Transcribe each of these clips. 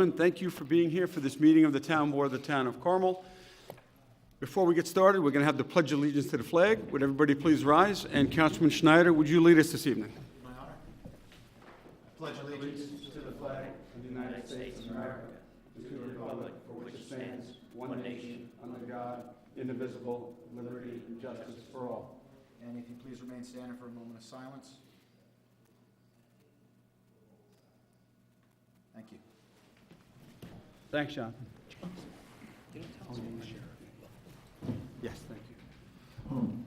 gentlemen, thank you for being here for this meeting of the Town Board of the Town of Carmel. Before we get started, we're going to have the Pledge of Allegiance to the flag. Would everybody please rise? And Councilman Schneider, would you lead us this evening? My honor. Pledge allegiance to the flag of the United States of America, and to the republic for which it stands, one nation, under God, indivisible, liberty and justice for all. And if you please remain standing for a moment of silence. Thank you. Thanks, John. Yes, thank you.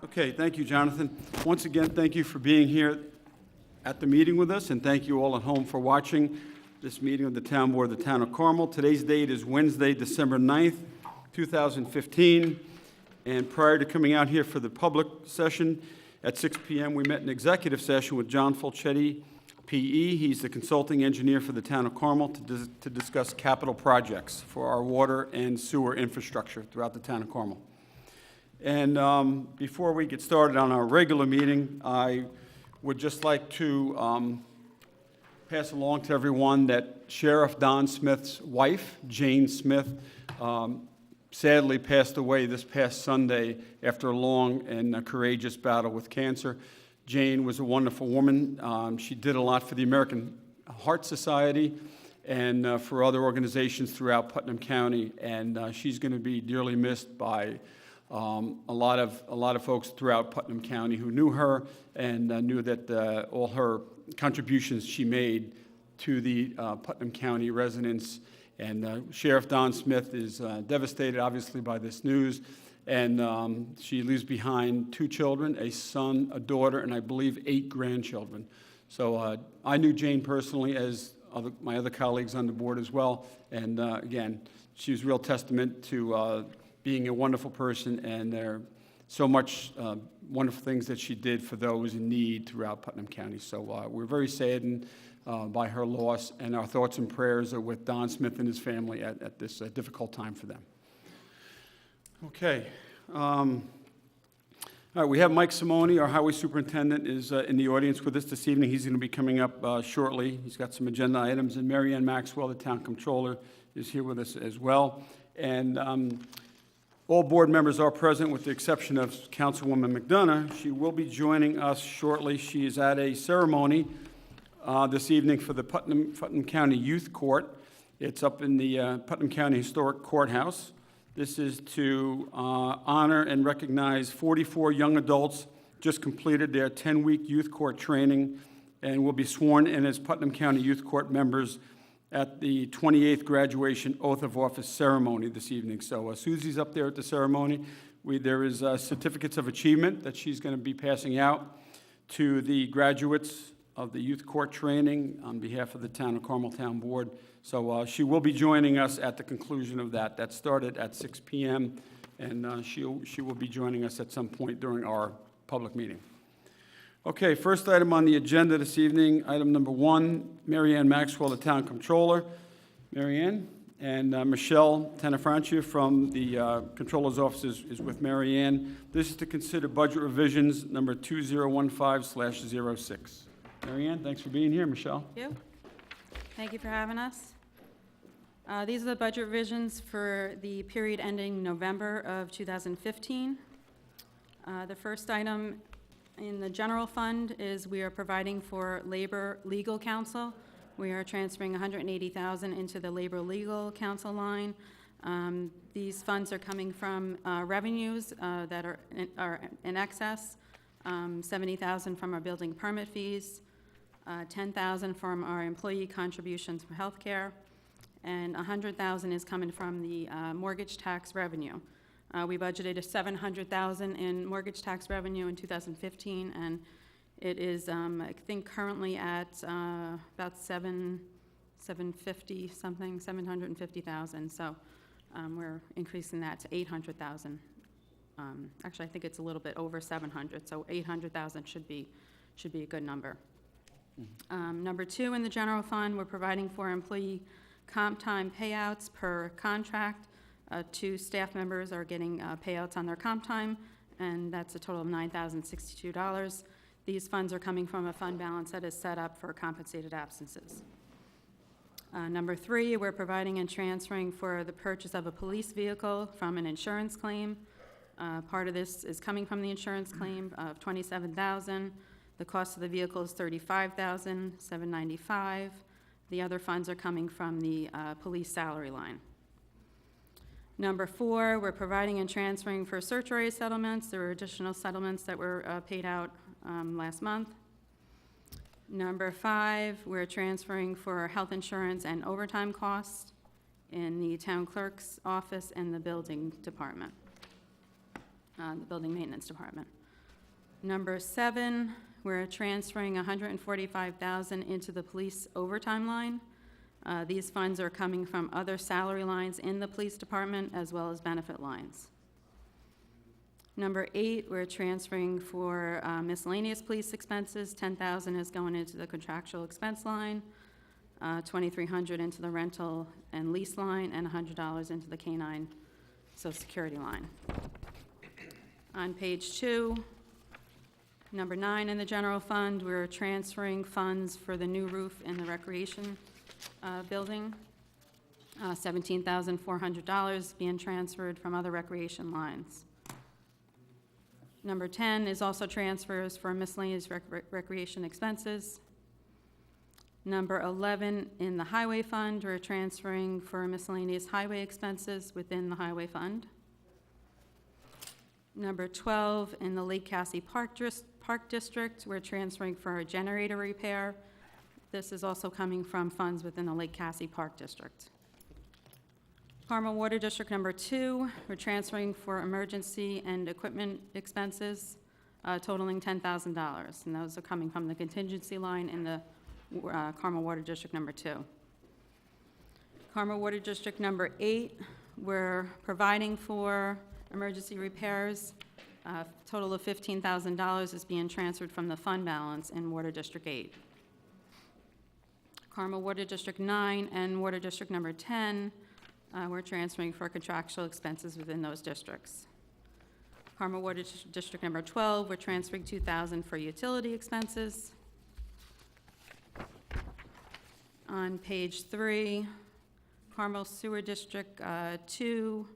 Okay, thank you, Jonathan. Once again, thank you for being here at the meeting with us, and thank you all at home for watching this meeting of the Town Board of the Town of Carmel. Today's date is Wednesday, December 9th, 2015, and prior to coming out here for the public session at 6 p.m., we met an executive session with John Fulchetti, P.E. He's the consulting engineer for the Town of Carmel to discuss capital projects for our water and sewer infrastructure throughout the Town of Carmel. And before we get started on our regular meeting, I would just like to pass along to everyone that Sheriff Don Smith's wife, Jane Smith, sadly passed away this past Sunday after a long and courageous battle with cancer. Jane was a wonderful woman. She did a lot for the American Heart Society and for other organizations throughout Putnam County, and she's going to be dearly missed by a lot of folks throughout Putnam County who knew her and knew that all her contributions she made to the Putnam County residents. And Sheriff Don Smith is devastated, obviously, by this news. And she leaves behind 2 children, a son, a daughter, and I believe 8 grandchildren. So I knew Jane personally, as my other colleagues on the board as well. And again, she was a real testament to being a wonderful person, and there are so much wonderful things that she did for those in need throughout Putnam County. So we're very saddened by her loss, and our thoughts and prayers are with Don Smith and his family at this difficult time for them. Okay. All right, we have Mike Simone, our highway superintendent, is in the audience with us this evening. He's going to be coming up shortly. He's got some agenda items. And Mary Ann Maxwell, the town controller, is here with us as well. And all board members are present with the exception of Councilwoman McDonough. She will be joining us shortly. She is at a ceremony this evening for the Putnam County Youth Court. It's up in the Putnam County Historic Courthouse. This is to honor and recognize 44 young adults just completed their 10-week youth court training and will be sworn in as Putnam County Youth Court members at the 28th graduation oath of office ceremony this evening. So Susie's up there at the ceremony. There is certificates of achievement that she's going to be passing out to the graduates of the youth court training on behalf of the Town of Carmel Town Board. So she will be joining us at the conclusion of that. That started at 6 p.m., and she will be joining us at some point during our public meeting. Okay, first item on the agenda this evening, item number 1, Mary Ann Maxwell, the Town Controller. Mary Ann, and Michelle Tenafrancia from the Controller's Office is with Mary Ann. This is to consider budget revisions number 2015/06. Mary Ann, thanks for being here. Michelle. Thank you. Thank you for having us. These are the budget revisions for the period ending November of 2015. The first item in the general fund is we are providing for labor legal counsel. We are transferring $180,000 into the labor legal counsel line. These funds are coming from revenues that are in excess, $70,000 from our building permit fees, $10,000 from our employee contributions for health care, and $100,000 is coming from the mortgage tax revenue. We budgeted $700,000 in mortgage tax revenue in 2015, and it is, I think, currently at about $750,000. So we're increasing that to $800,000. Actually, I think it's a little bit over 700, so 800,000 should be a good number. Number 2, in the general fund, we're providing for employee comp time payouts per contract. 2 staff members are getting payouts on their comp time, and that's a total of $9,062. These funds are coming from a fund balance that is set up for compensated absences. Number 3, we're providing and transferring for the purchase of a police vehicle from an insurance claim. Part of this is coming from the insurance claim of $27,000. The cost of the vehicle is $35,795. The other funds are coming from the police salary line. Number 4, we're providing and transferring for search area settlements. There were additional settlements that were paid out last month. Number 5, we're transferring for health insurance and overtime costs in the town clerk's office and the building department, the building maintenance department. Number 7, we're transferring $145,000 into the police overtime line. These funds are coming from other salary lines in the police department as well as benefit lines. Number 8, we're transferring for miscellaneous police expenses. $10,000 is going into the contractual expense line, $2,300 into the rental and lease line, and $100 into the K-9 Social Security line. On page 2, number 9 in the general fund, we're transferring funds for the new roof in the recreation building. $17,400 being transferred from other recreation lines. Number 10 is also transfers for miscellaneous recreation expenses. Number 11, in the highway fund, we're transferring for miscellaneous highway expenses within the highway fund. Number 12, in the Lake Cassie Park District, we're transferring for a generator repair. This is also coming from funds within the Lake Cassie Park District. Carmel Water District number 2, we're transferring for emergency and equipment expenses totaling $10,000, and those are coming from the contingency line in the Carmel Water District number 2. Carmel Water District number 8, we're providing for emergency repairs. Total of $15,000 is being transferred from the fund balance in Water District 8. Carmel Water District 9 and Water District number 10, we're transferring for contractual expenses within those districts. Carmel Water District number 12, we're transferring $2,000 for utility expenses. On page 3, Carmel Sewer District 2,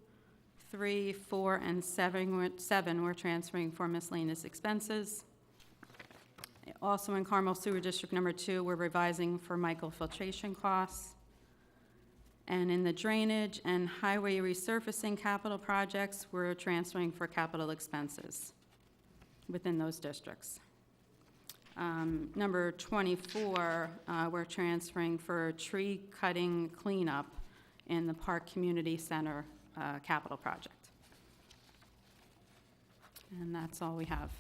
3, 4, and 7, we're transferring for miscellaneous expenses. Also in Carmel Sewer District number 2, we're revising for microfiltration costs. And in the drainage and highway resurfacing capital projects, we're transferring for capital expenses within those districts. Number 24, we're transferring for tree cutting cleanup in the Park Community Center capital project. And that's all we have.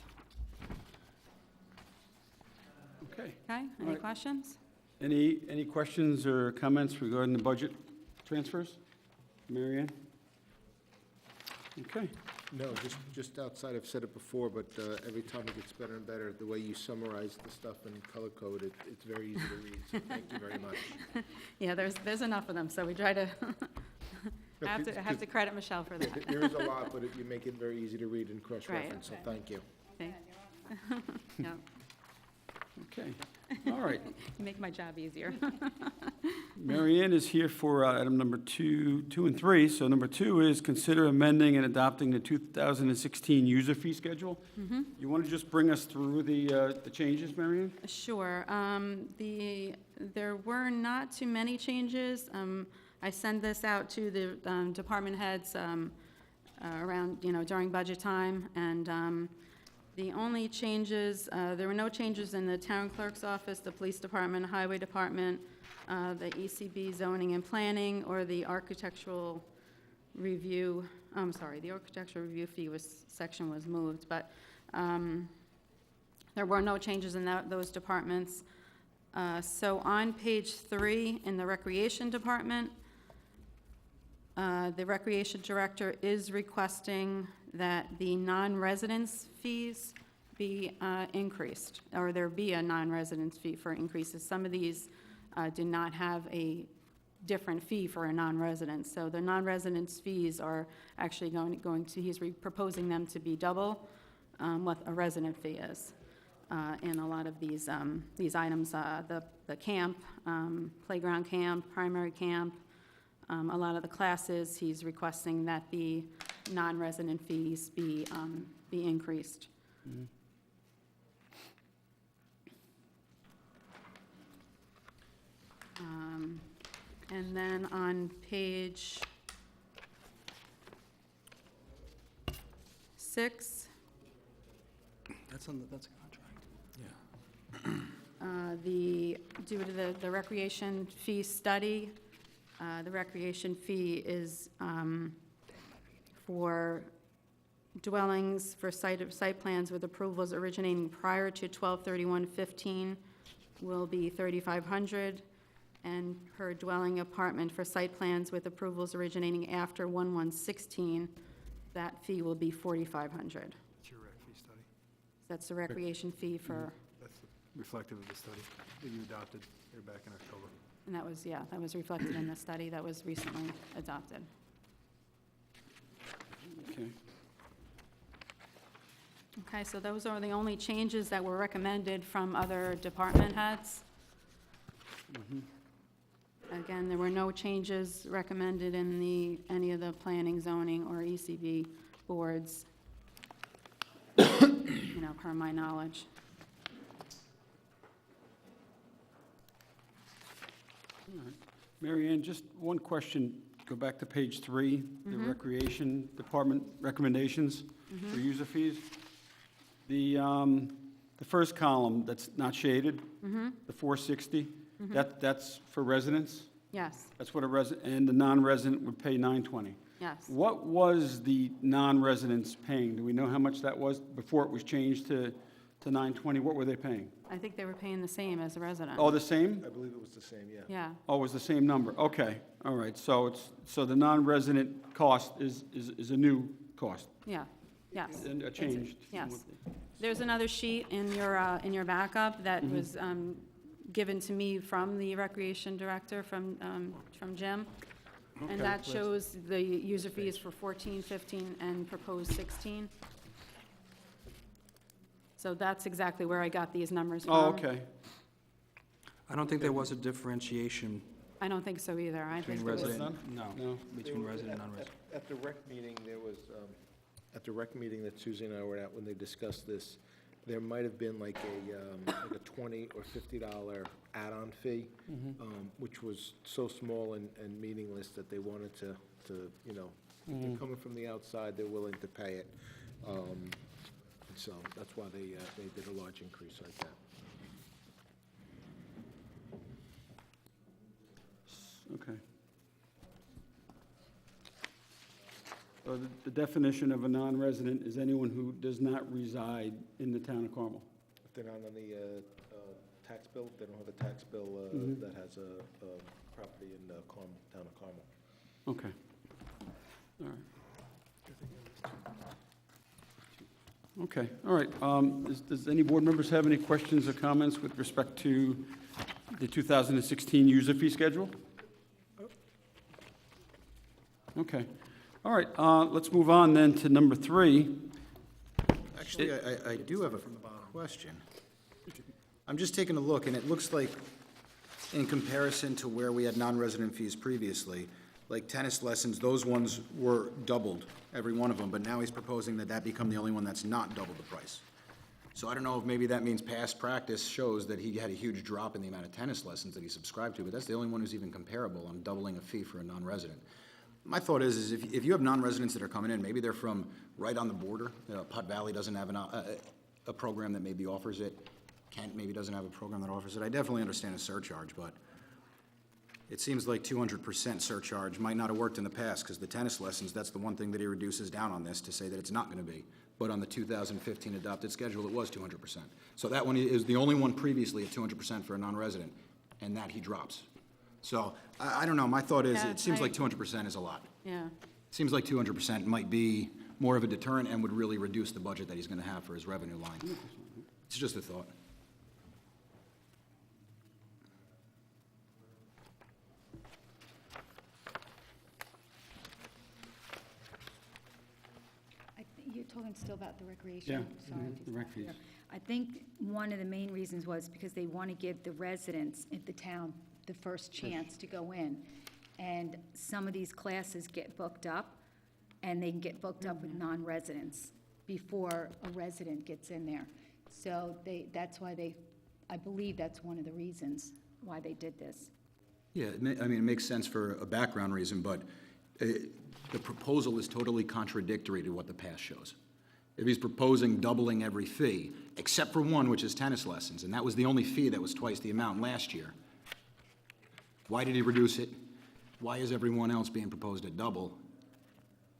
Okay. Okay, any right. questions? Any questions or comments regarding the budget transfers? Mary Ann? Okay. No, just outside, I've said it before, but every time it gets better and better. The way you summarize the stuff in color code, it's very easy to read, so thank you very much. Yeah, there's enough of them, so we try to, I have to credit Michelle for that. There is a lot, but you make it very easy to read and cross-reference, so thank you. Okay. Yeah, Okay. All right. you make my job easier. Mary Ann is here for item number 2 and 3. So number 2 is consider amending and adopting the 2016 user fee schedule. You want to just bring us through the changes, Mary Ann? Sure. There were not too many changes. I send this out to the department heads around, during budget time, and the only changes, there were no changes in the town clerk's office, the police department, highway department, the ECB zoning and planning, or the architectural review, the architectural review fee section was moved, but there were no changes in those departments. So on page 3 in the recreation department, the recreation director is requesting that the non-residence fees be increased, or there be a non-residence fee for increases. Some of these do not have a different fee for a non-resident, so the non-residence fees are actually going to, he's proposing them to be double what a resident fee is. in a lot of these items, the camp, playground camp, primary camp, a lot of the classes, he's requesting that the non-resident fees be increased. And then on page 6, That's a contract. due to the recreation fee study, the recreation fee is for dwellings for site plans with approvals originating prior to 12/31/15 will be $3,500, and per dwelling apartment for site plans with approvals originating after 1/1/16, that fee will be $4,500. It's your rec fee study. That's the recreation fee for, That's reflective of the study that you adopted here back in October. and that was reflected in the study that was recently adopted. Okay. Okay, so those are the only changes that were recommended from other department heads. Again, there were no changes recommended in any of the planning, zoning, or ECB boards, per my knowledge. Mary Ann, just one question, go back to page 3, the Recreation Department recommendations for user fees. The first column that's not shaded, the 460, that's for residents? Yes, That's what and the non-resident would pay 920. yes. What was the non-residents paying? Do we know how much that was before it was changed to 920? What were they paying? I think they were paying the same as a resident. Oh, the same? I believe it was the same, yeah. Yeah, Oh, it was the same number, okay, all right, so the non-resident cost is a new cost, yeah, yes. and a change. Yes. There's another sheet in your backup that was given to me from the recreation director, from Jim. Okay. And that shows the user fees for 14, 15, and proposed 16. So that's exactly where I got these numbers from. Oh, okay, I don't think there was a differentiation I don't think so either. I think between it was, resident, no, no, between resident and non-resident. At the rec meeting, there was, at the rec meeting that Susie and I were at when they discussed this, there might have been like a $20 or $50 add-on fee, which was so small and meaningless that they wanted to, if they're coming from the outside, they're willing to pay it. And so that's why they did a large increase like that. okay. So the definition of a non-resident is anyone who does not reside in the town of Carmel. If they're not on the tax bill, if they don't have a tax bill that has a property in Carmel, town of Carmel. Okay, all right. Okay, all right. Does any board members have any questions or comments with respect to the 2016 user fee schedule? Okay, all right, let's move on then to number 3. Actually, I do have a question. I'm just taking a look, and it looks like, in comparison to where we had non-resident fees previously, like tennis lessons, those ones were doubled, every one of them, but now he's proposing that become the only one that's not double the price. So I don't know if maybe that means past practice shows that he had a huge drop in the amount of tennis lessons that he subscribed to, but that's the only one who's even comparable on doubling a fee for a non-resident. My thought is if you have non-residents that are coming in, maybe they're from right on the border. Putt Valley doesn't have a program that maybe offers it. Kent maybe doesn't have a program that offers it. I definitely understand a surcharge, but it seems like 200% surcharge might not have worked in the past, because the tennis lessons, that's the one thing that he reduces down on this to say that it's not going to be. But on the 2015 adopted schedule, it was 200%. So that one is the only one previously at 200% for a non-resident, and that he drops. So I don't know, my thought is, Yeah, it seems like 200% is a lot. yeah. Seems like 200% might be more of a deterrent and would really reduce the budget that he's going to have for his revenue line. It's just a thought. You're talking still about the Yeah, recreation? Sorry. the rec fees. I think one of the main reasons was because they want to give the residents in the town the first chance to go in. And some of these classes get booked up, and they can get booked up with non-residents before a resident gets in there. So that's why I believe that's one of the reasons why they did this. Yeah, I mean, it makes sense for a background reason, but the proposal is totally contradictory to what the past shows. If he's proposing doubling every fee, except for one, which is tennis lessons, and that was the only fee that was twice the amount last year. Why did he reduce it? Why is everyone else being proposed at double?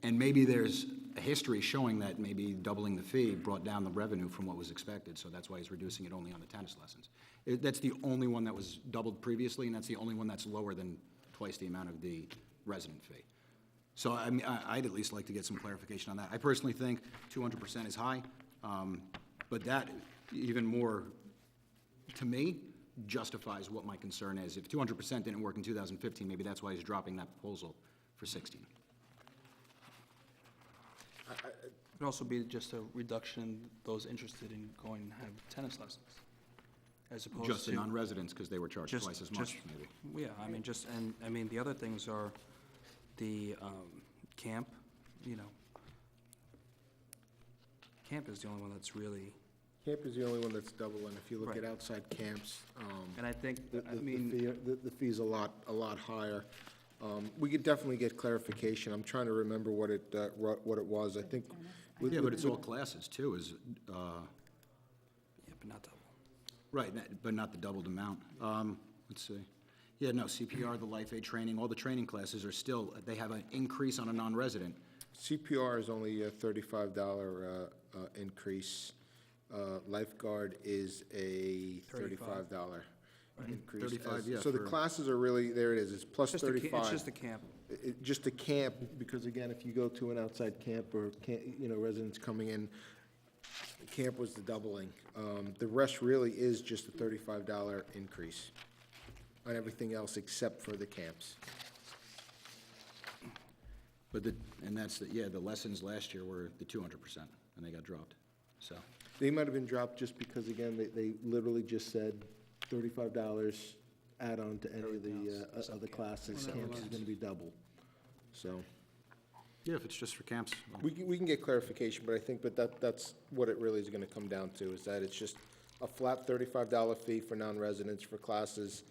And maybe there's a history showing that maybe doubling the fee brought down the revenue from what was expected, so that's why he's reducing it only on the tennis lessons. That's the only one that was doubled previously, and that's the only one that's lower than twice the amount of the resident fee. So I mean, I'd at least like to get some clarification on that. I personally think 200% is high, but that even more, to me, justifies what my concern is. If 200% didn't work in 2015, maybe that's why he's dropping that proposal for 16. It could also be just a reduction in those interested in going and have tennis lessons, as opposed to. Just the non-residents, because they were charged Just- twice as much, just- maybe. Yeah, I mean, the other things are the camp, you know. Camp is the only one that's really, Camp is the only one that's double, and if you look Right. at outside camps, and I think, the I mean, the fee's a lot higher. We could definitely get clarification. I'm trying to remember what it was. I think. Yeah, but it's all classes, too, yeah, but not double. right, but not the doubled amount. Let's see. Yeah, no, CPR, the life aid training, all the training classes are still, they have an increase on a non-resident. CPR is only a $35 increase. Lifeguard is a $35 increase. 35, yeah, So the for- classes are really, there it is, it's plus Just the ca- 35. It's just the camp. Just a camp, because again, if you go to an outside camp or, residents coming in, camp was the doubling. The rest really is just a $35 increase on everything else except for the camps. But the lessons last year were the 200%, and they got dropped, so. They might have been dropped just because, again, they literally just said $35 add-on to any of the other classes. Camps is gonna be double. So, Yeah, if it's just for camps. well, we can get clarification, but I think, that's what it really is gonna come down to, is that it's just a flat $35 fee for non-residents for classes,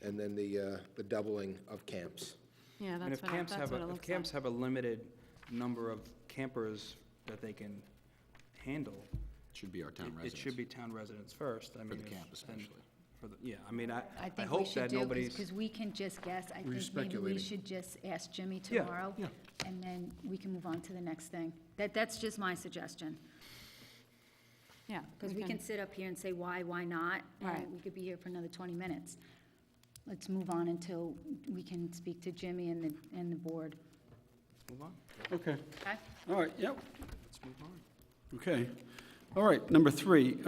and then the doubling of camps. Yeah, And that's if what camps it have, if looks like. camps have a limited number of campers that they can handle, It should be our town it residents. should be town residents first. I mean, the if- camp and especially. For the, yeah, I mean, I I think we hope should that do, nobody's, because we can just guess. I think maybe we speculating. should just ask Jimmy Yeah, tomorrow. yeah. And then we can move on to the next thing. That's just my suggestion. Yeah. Because we can sit up here and say why not, Right. and we could be here for another 20 minutes. Let's move on until we can speak to Jimmy and the board. move on, Okay, Okay? all right, yep, let's move on. okay. All right, number 3,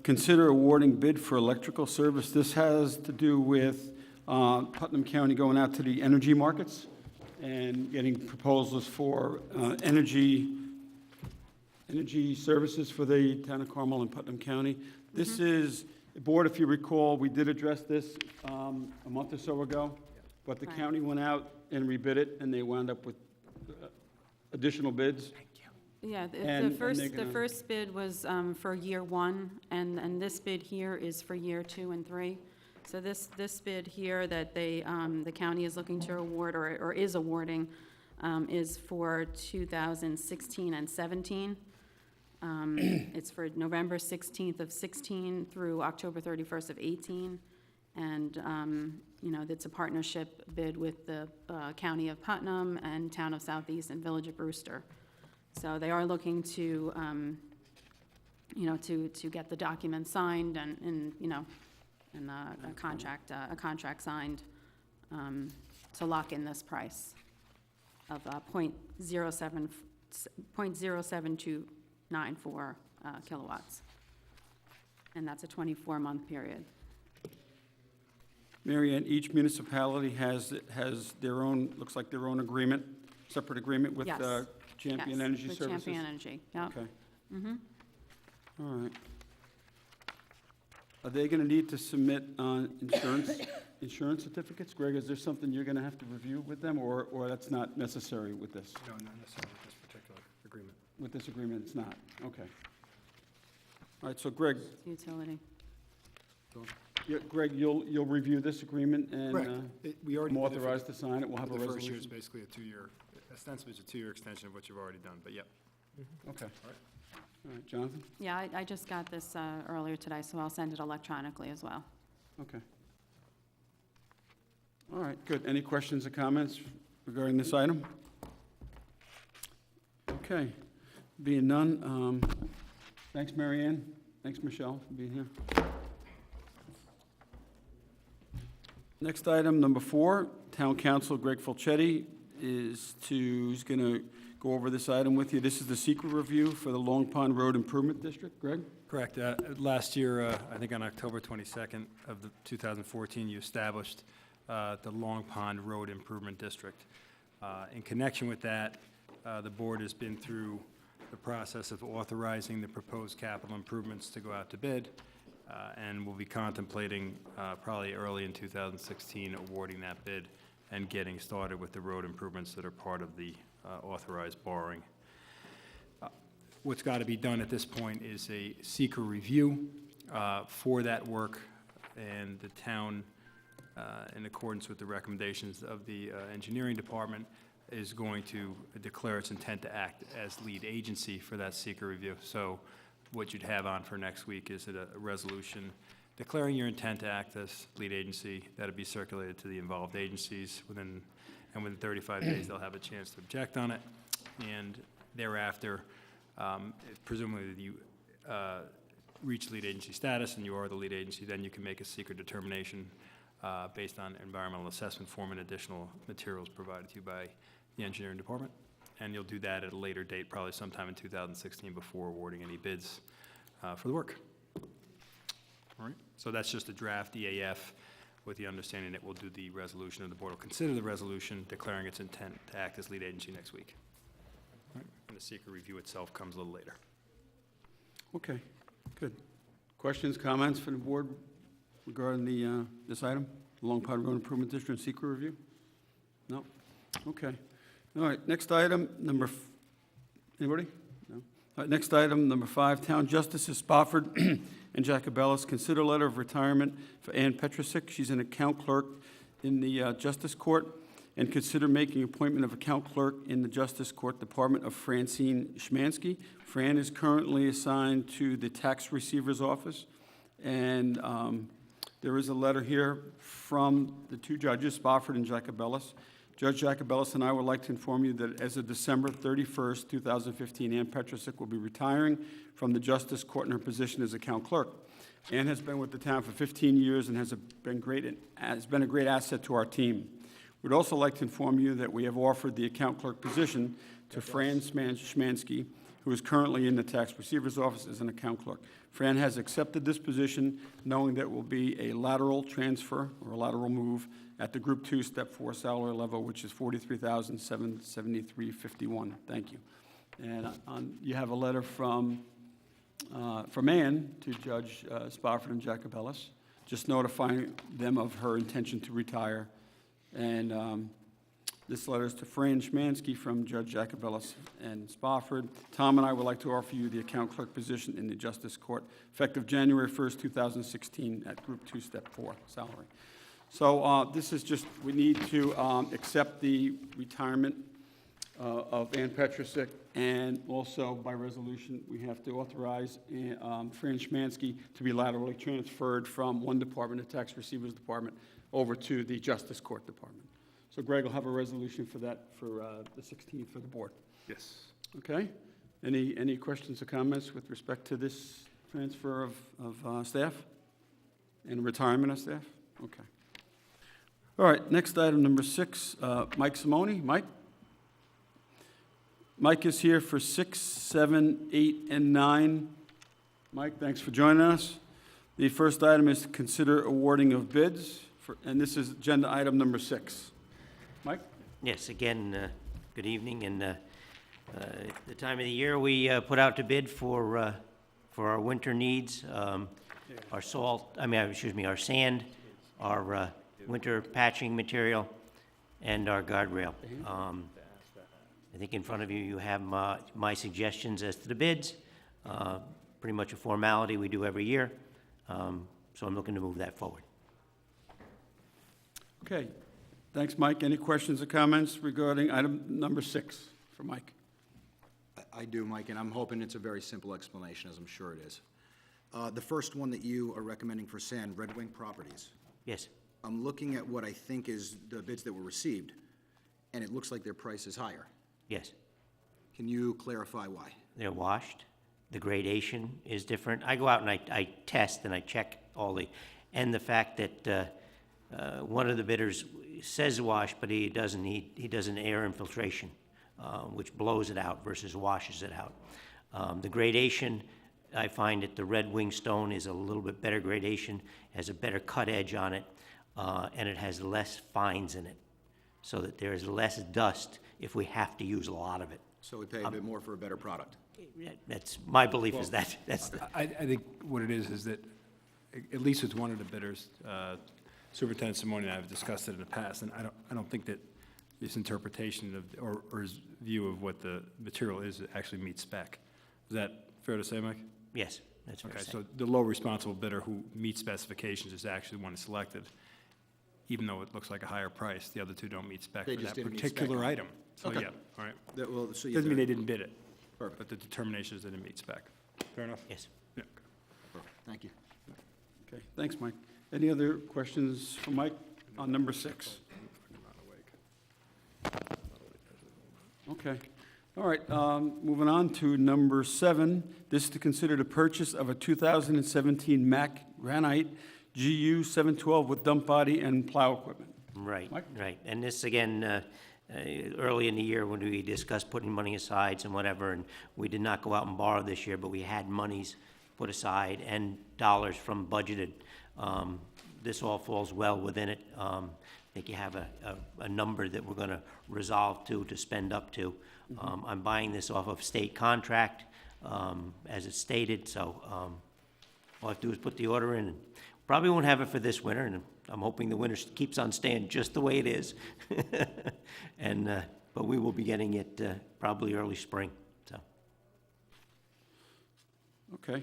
consider awarding bid for electrical service. This has to do with Putnam County going out to the energy markets and getting proposals for energy services for the town of Carmel and Putnam County. This is, Board, if you recall, we did address this a month or so ago, but the Right. county went out and rebid it, and they wound up with additional bids. Yeah, And the first, they're the gonna- first bid was for year 1, and this bid here is for year 2 and 3. So this bid here that the county is looking to award, or is awarding, is for 2016 and 17. It's for November 16th of 16 through October 31st of 18. And, it's a partnership bid with the County of Putnam and Town of Southeast and Village of Brewster. So they are looking to, to get the document signed and a contract signed to lock in this price of .07294 kilowatts. And that's a 24-month period. Mary Ann, each municipality has their own, looks like their own agreement, separate agreement with Champion Yes, Energy with Services? Champion Energy, yeah. Okay. All right. Are they going to need to submit insurance certificates? Greg, is there something you're going to have to review with them, or that's not necessary with this? No, not necessarily with this particular agreement. With this agreement, it's not? Okay. All right, so Greg, Utility. Greg, you'll review this agreement and Correct. We already I'm did it for authorized to sign it, we'll have a The first year is resolution? basically a 2-year, ostensibly it's a 2-year extension of what you've already done, but yep. Okay. All right, Jonathan? Yeah, I just got this earlier today, so I'll send it electronically as well. Okay. All right, good. Any questions or comments regarding this item? Okay, being none, thanks, Mary Ann. Thanks, Michelle, for being here. Next item, number 4, Town Council Greg Fulchetti is going to go over this item with you. This is the secret review for the Long Pond Road Improvement District. Greg? Correct. Last year, I think on October 22nd of 2014, you established the Long Pond Road Improvement District. In connection with that, the board has been through the process of authorizing the proposed capital improvements to go out to bid, and we'll be contemplating probably early in 2016 awarding that bid and getting started with the road improvements that are part of the authorized borrowing. What's got to be done at this point is a seeker review for that work, and the town, in accordance with the recommendations of the engineering department, is going to declare its intent to act as lead agency for that seeker review. So what you'd have on for next week is a resolution declaring your intent to act as lead agency. That'll be circulated to the involved agencies within 35 days, they'll have a chance to object on it. And thereafter, presumably you reach lead agency status and you are the lead agency, then you can make a secret determination based on environmental assessment form and additional materials provided to you by the engineering department. And you'll do that at a later date, probably sometime in 2016, before awarding any bids for the work. All right, so that's just a draft EAF with the understanding that we'll do the resolution, and the board will consider the resolution declaring its intent to act as lead agency next week. All right, and the secret review itself comes a little later. Okay, good. Questions, comments from the board regarding this item? Long Pond Road Improvement District secret review? No? Okay. All right, next item, anybody? No? All right, next item, number 5, Town Justices Spofford and Jacobellis, consider letter of retirement for Ann Petrosic. She's an account clerk in the Justice Court, and consider making appointment of account clerk in the Justice Court Department of Francine Schmansky. Fran is currently assigned to the Tax Receiver's Office, and there is a letter here from the 2 judges, Spofford and Jacobellis. Judge Jacobellis and I would like to inform you that as of December 31st, 2015, Ann Petrosic will be retiring from the Justice Court in her position as account clerk. Ann has been with the town for 15 years and has been a great asset to our team. We'd also like to inform you that we have offered the account clerk position to Fran Schmansky, who is currently in the Tax Receiver's Office as an account clerk. Fran has accepted this position, knowing that it will be a lateral transfer or a lateral move at the Group 2, Step 4 salary level, which is $43,773.51. Thank you. And you have a letter from Ann to Judge Spofford and Jacobellis, just notifying them of her intention to retire. And this letter is to Fran Schmansky from Judge Jacobellis and Spofford. Tom and I would like to offer you the account clerk position in the Justice Court, effective January 1st, 2016, at Group 2, Step 4 salary. So this is just, we need to accept the retirement of Ann Petrosic, and also by resolution, we have to authorize Fran Schmansky to be laterally transferred from one department, the Tax Receivers Department, over to the Justice Court Department. So Greg will have a resolution for that for the 16th for the board. Yes. Okay? Any questions or comments with respect to this transfer of staff and retirement of staff? Okay. All right, next item, number 6, Mike Simone. Mike? Mike is here for 6, 7, 8, and 9. Mike, thanks for joining us. The first item is to consider awarding of bids, and this is agenda item number 6. Mike? Yes, again, good evening, and the time of the year we put out to bid for our winter needs. our salt, our sand, our winter patching material, and our guardrail. I think in front of you, you have my suggestions as to the bids. Pretty much a formality we do every year, so I'm looking to move that forward. Okay, thanks, Mike. Any questions or comments regarding item number 6 for Mike? I do, Mike, and I'm hoping it's a very simple explanation, as I'm sure it is. The first one that you are recommending for sand, Red Wing Properties. Yes, I'm looking at what I think is the bids that were received, and it looks like their price is higher. yes. Can you clarify why? They're washed. The gradation is different. I go out and I test and I check all and the fact that one of the bidders says wash, but he does an air infiltration, which blows it out versus washes it out. The gradation, I find that the Red Wing stone is a little bit better gradation, has a better cut edge on it, and it has less fines in it, so that there is less dust if we have to use a lot of it. So we pay a bit more for a better product. That's, my belief is that, I think what it is that, at least with one of the bidders, Superintendent Simone and I have discussed it in the past, and I don't think that his interpretation of, or his view of what the material is actually meets spec. Is that fair to say, Mike? yes, that's fair to Okay, say. so the low responsible bidder who meets specifications is actually one selected, even though it looks like a higher price. The other two don't meet spec They for just that didn't meet spec particular on it. item. So, Okay. yeah, all right. Well, so Doesn't mean they didn't bid it. Perfect. But the determination is they didn't meet spec. Fair enough? Yes. Yeah. Perfect. Thank you. Okay, thanks, Mike. Any other questions for Mike on number 6? Okay. All right, moving on to number 7. This is to consider the purchase of a 2017 Mack Granite GU 712 with dump body and plow equipment. Right, Mike? right. And this, again, early in the year when we discussed putting money aside and whatever, and we did not go out and borrow this year, but we had monies put aside and dollars from budgeted. This all falls well within it. I think you have a number that we're going to resolve to spend up to. I'm buying this off of state contract, as it's stated, so all I have to do is put the order in. Probably won't have it for this winter, and I'm hoping the winter keeps on staying just the way it is. And, but we will be getting it probably early spring, so. Okay.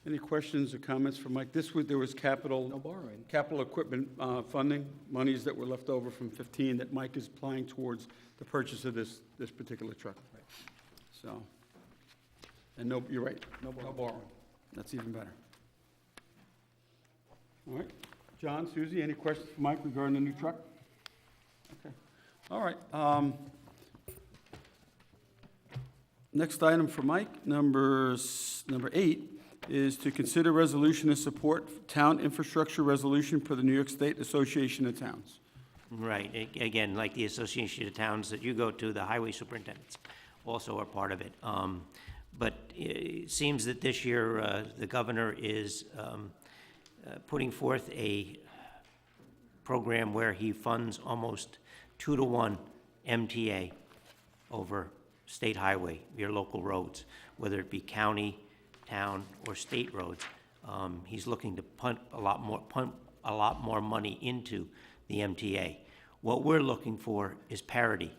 Any questions or comments for Mike? This week, there was capital. No borrowing. Capital equipment funding, monies that were left over from 15 that Mike is applying towards the purchase of this particular truck. So, and no, you're right, no borrowing. That's even better. All right. John, Susie, any questions for Mike regarding the new truck? Okay. All right. Next item for Mike, number 8, is to consider resolution to support town infrastructure resolution per the New York State Association of Towns. Right, again, like the Association of Towns that you go to, the highway superintendents also are part of it. But it seems that this year, the governor is putting forth a program where he funds almost 2-to-1 MTA over state highway, your local roads, whether it be county, town, or state roads. He's looking to pump a lot more money into the MTA. What we're looking for is parity,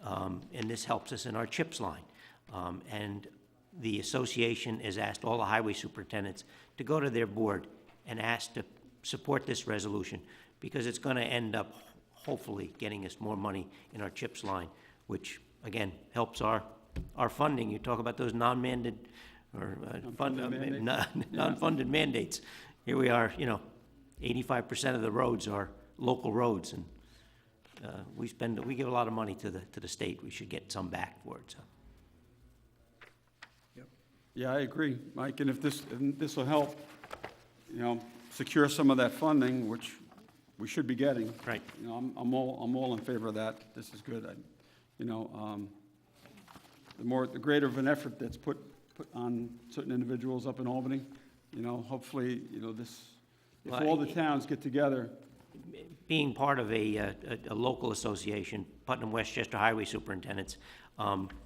and this helps us in our CHIPS line. And the association has asked all the highway superintendents to go to their board and ask to support this resolution, because it's going to end up hopefully getting us more money in our CHIPS line, which, again, helps our funding. You talk about those non-mandated or non-funded mandates. Here we are, 85% of the roads are local roads, and we give a lot of money to the state. We should get some back for it, so. Yeah, I agree, Mike, and if this will help, secure some of that funding, which we should be getting. Right. I'm all in favor of that. This is good. The greater of an effort that's put on certain individuals up in Albany, hopefully, if Well, all the towns get together. Being part of a local association, Putnam Westchester Highway Superintendents,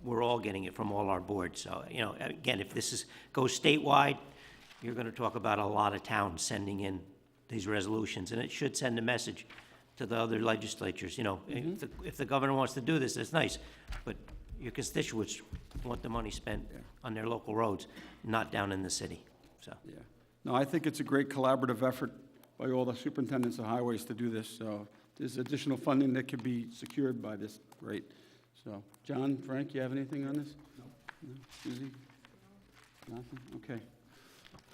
we're all getting it from all our boards. So, again, if this goes statewide, you're gonna talk about a lot of towns sending in these resolutions, and it should send a message to the other legislatures, you know, if the governor wants to do this, that's nice, but your constituents want the money spent on their local roads, not down in the city, so. Yeah. No, I think it's a great collaborative effort by all the superintendents of highways to do this, so if there's additional funding that could be secured by this, great. So, John, Frank, you have anything on this? No. Suzie? Nothing? Okay.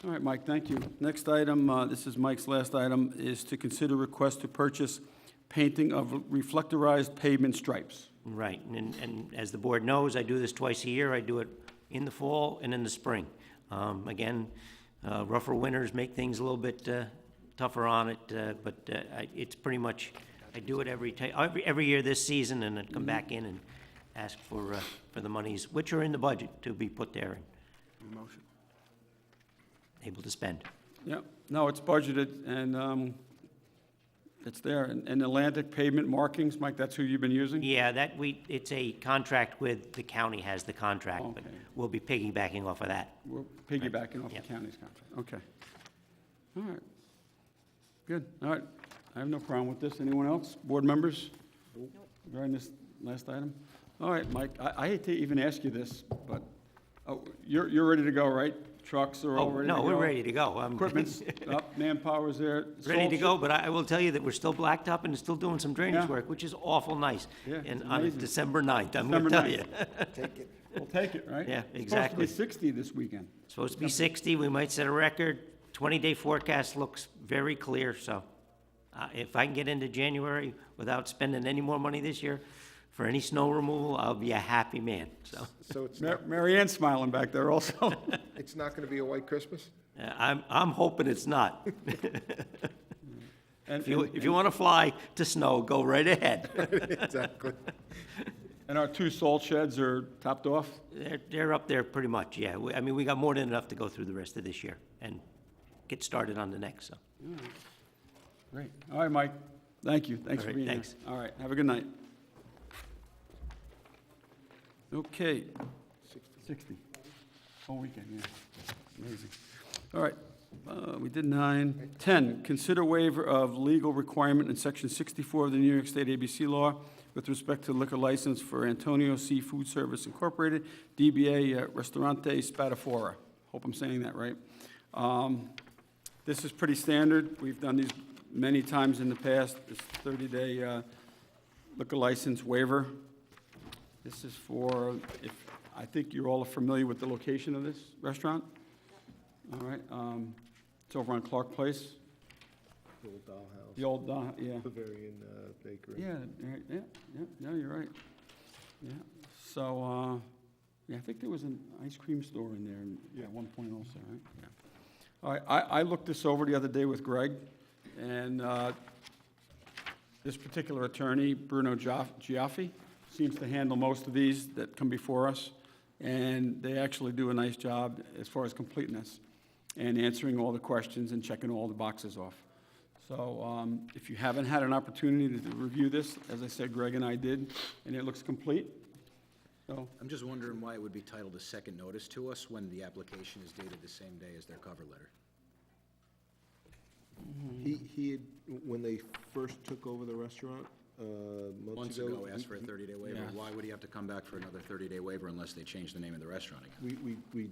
All right, Mike, thank you. Next item, this is Mike's last item, is to consider request to purchase painting of reflectorized pavement stripes. Right, and as the board knows, I do this twice a year. I do it in the fall and in the spring. Again, rougher winters make things a little bit tougher on it, but it's pretty much, I do it every year this season, and then come back in and ask for the monies, which are in the budget, to be put there and Motion. able to spend. Yeah, no, it's budgeted, and it's there. And Atlantic pavement markings, Mike, that's who you've been using? Yeah, it's a contract with, the county has the contract, but Okay. we'll be piggybacking off of that. We're piggybacking off the Yep. county's contract. Okay. All right. Good. All right. I have no problem with this. Anyone else? Board members? Regarding this last item? All right, Mike, I hate to even ask you this, but you're ready to go, right? Trucks are all Oh, ready to go? no, we're ready to go. Equipment's up, manpower's there. Ready to Salt go, but I will tell you that we're still blacked up and still doing some drainage Yeah. work, which is awful nice. Yeah, it's And on amazing. December 9th, I'm gonna tell you. We'll take it, right? Yeah, It's supposed to be exactly. 60 this weekend. Supposed to be 60, we might set a record. 20-day forecast looks very clear, so if I can get into January without spending any more money this year for any snow removal, I'll be a happy man, so. So it's Mary Ann's smiling back there also. it's not gonna be a white Christmas? I'm hoping it's not. And- If you want to fly to snow, go right ahead. Exactly. And our 2 salt sheds are topped off? They're up there pretty much, yeah. I mean, we got more than enough to go through the rest of this year and get started on the next, so. Great. All right, Mike. Thank you. Thanks All for right, being here. thanks. All right, have a good night. Okay. 60. Whole weekend, yeah. Amazing. All right, we did 9. 10, consider waiver of legal requirement in Section 64 of the New York State ABC law with respect to liquor license for Antonio Seafood Service Incorporated, DBA Ristorante Spadafora. Hope I'm saying that right. This is pretty standard. We've done these many times in the past, this 30-day liquor license waiver. This is for, I think you're all familiar with the location of this restaurant. All right, it's over on Clark Place, The old dollhouse. the old, yeah. Bavarian bakery. Yeah, right, yeah, no, you're right. Yeah, so, yeah, I think there was an ice cream store in there at one point also, right? Yeah. All right, I looked this over the other day with Greg, and this particular attorney, Bruno Giaffi, seems to handle most of these that come before us, and they actually do a nice job as far as completeness and answering all the questions and checking all the boxes off. So if you haven't had an opportunity to review this, as I said, Greg and I did, and it looks complete. So, I'm just wondering why it would be titled a second notice to us when the application is dated the same day as their cover letter. He had, when they first took over the restaurant, Months ago, asked for a 30-day waiver. Yeah. Why would he have to come back for another 30-day waiver unless they change the name of the restaurant again? we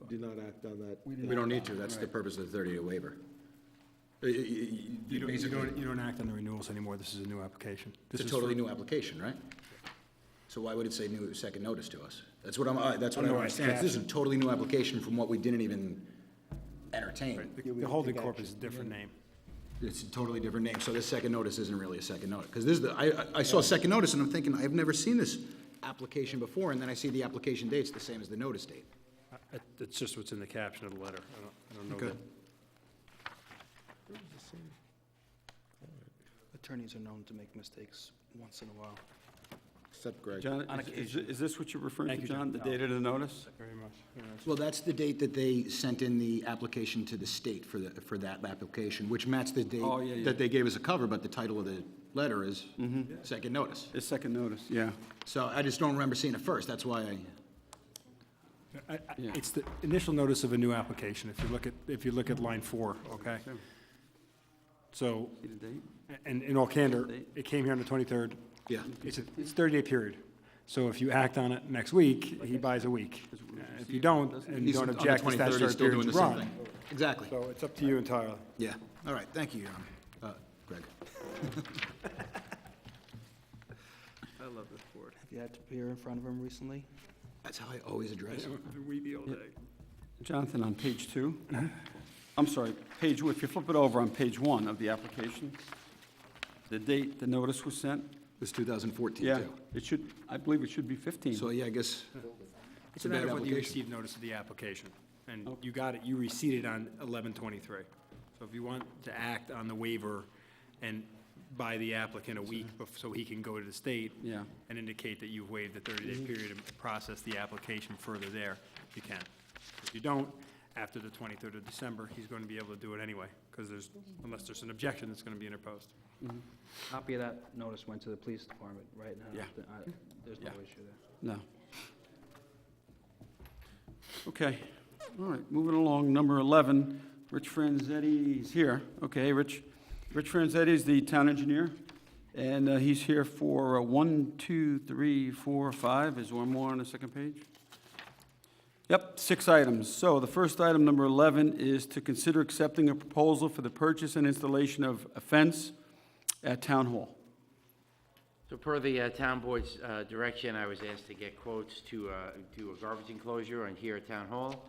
did not act on that. We don't need to, that's the purpose of the 30-day waiver. You don't act on the renewals anymore, this is a new application. It's a totally new application, right? So why would it say new second notice to us? That's what I don't understand. This is a totally new application from what we didn't even entertain. The holding corp is a different name. It's a totally different name, so this second notice isn't really a second notice. Because this is I saw second notice and I'm thinking, I've never seen this application before, and then I see the application date's the same as the notice date. It's just what's in the caption of the letter. I don't know Okay. that. Attorneys are known to make mistakes once in a while. Except Greg. John, On is this what you're referring Thank to, you, John, the John. date of the notice? Very much. Well, that's the date that they sent in the application to the state for that application, which matched the date Oh, yeah, yeah. that they gave as a cover, but the title of the letter is second notice. It's second notice, yeah. So I just don't remember seeing it first, that's why Yeah. It's the initial notice of a new application, if you look at line 4, okay? So, See the date? and in all candor, it came here on the 23rd. Yeah. It's a 30-day period. So if you act on it next week, he buys a week. If you don't, and you He's don't on the object, the 23rd, he's statutory still doing period's the same run. thing. Exactly. So it's up to you entirely. Yeah. All right, thank you, Your Honor. Greg. I love this board. Have you had to appear in front of him recently? That's how I always address it. Weepy all day. Jonathan, on page 2, I'm sorry, page, if you flip it over on page 1 of the application, the date the notice was sent, It's 2014, yeah, too. it should, I believe it should be 15. So, yeah, I guess It's a a bad matter of whether you application. received notice of the application. And you got it, you received it on 11/23. So if you want to act on the waiver and by the applicant a week so he can go to the state Yeah. and indicate that you've waived the 30-day period and process the application further there, you can. If you don't, after the 23rd of December, he's going to be able to do it anyway, because unless there's an objection that's going to be interposed. Copy of that notice went to the police department right now. Yeah. There's no Yeah. issue there. No. Okay, all right, moving along, number 11, Rich Franzetti's here. Okay, Rich Franzetti is the town engineer, and he's here for 1, 2, 3, 4, 5. Is one more on the second page? Yep, 6 items. So the first item, number 11, is to consider accepting a proposal for the purchase and installation of a fence at Town Hall. So per the town board's direction, I was asked to get quotes to do a garbage enclosure on here at Town Hall.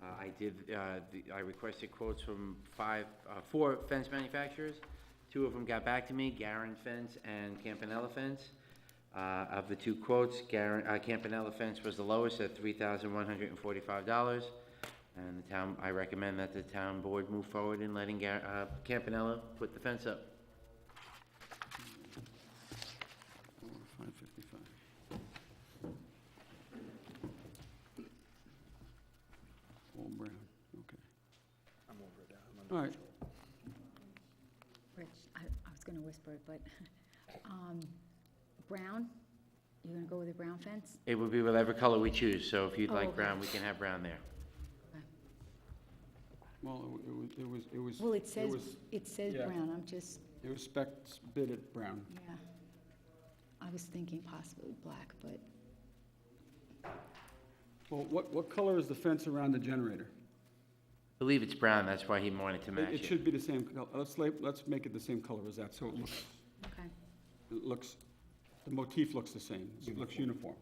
I requested quotes from 4 fence manufacturers. 2 of them got back to me, Garin Fence and Campanella Fence. Of the 2 quotes, Campanella Fence was the lowest at $3,145. And I recommend that the town board move forward in letting Campanella put the fence up. 555. All brown, okay. I'm over it now. All right, Rich, I was gonna whisper it, but, brown, you gonna go with a brown fence? It would be whatever color we choose, so if you'd Oh, like okay. brown, we can have brown there. well, it was. Well, it was- says yeah. brown, I'm just, It was specs bid at brown. yeah. I was thinking possibly black, but Well, what color is the fence around the generator? I believe it's brown, that's why he wanted to match It it. should be the same color. Let's make it the same color as that, so okay. it looks, the motif looks the same. It looks uniform.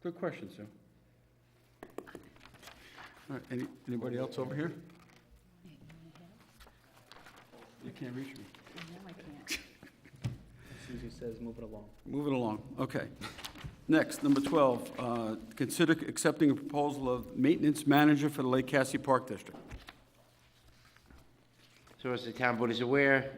Good question, Sue. All right, anybody else over here? You can't reach me. No, I can't. Susie says, move it along. Moving along, okay. Next, number 12, consider accepting a proposal of maintenance manager for the Lake Cassie Park District. So as the town board is aware,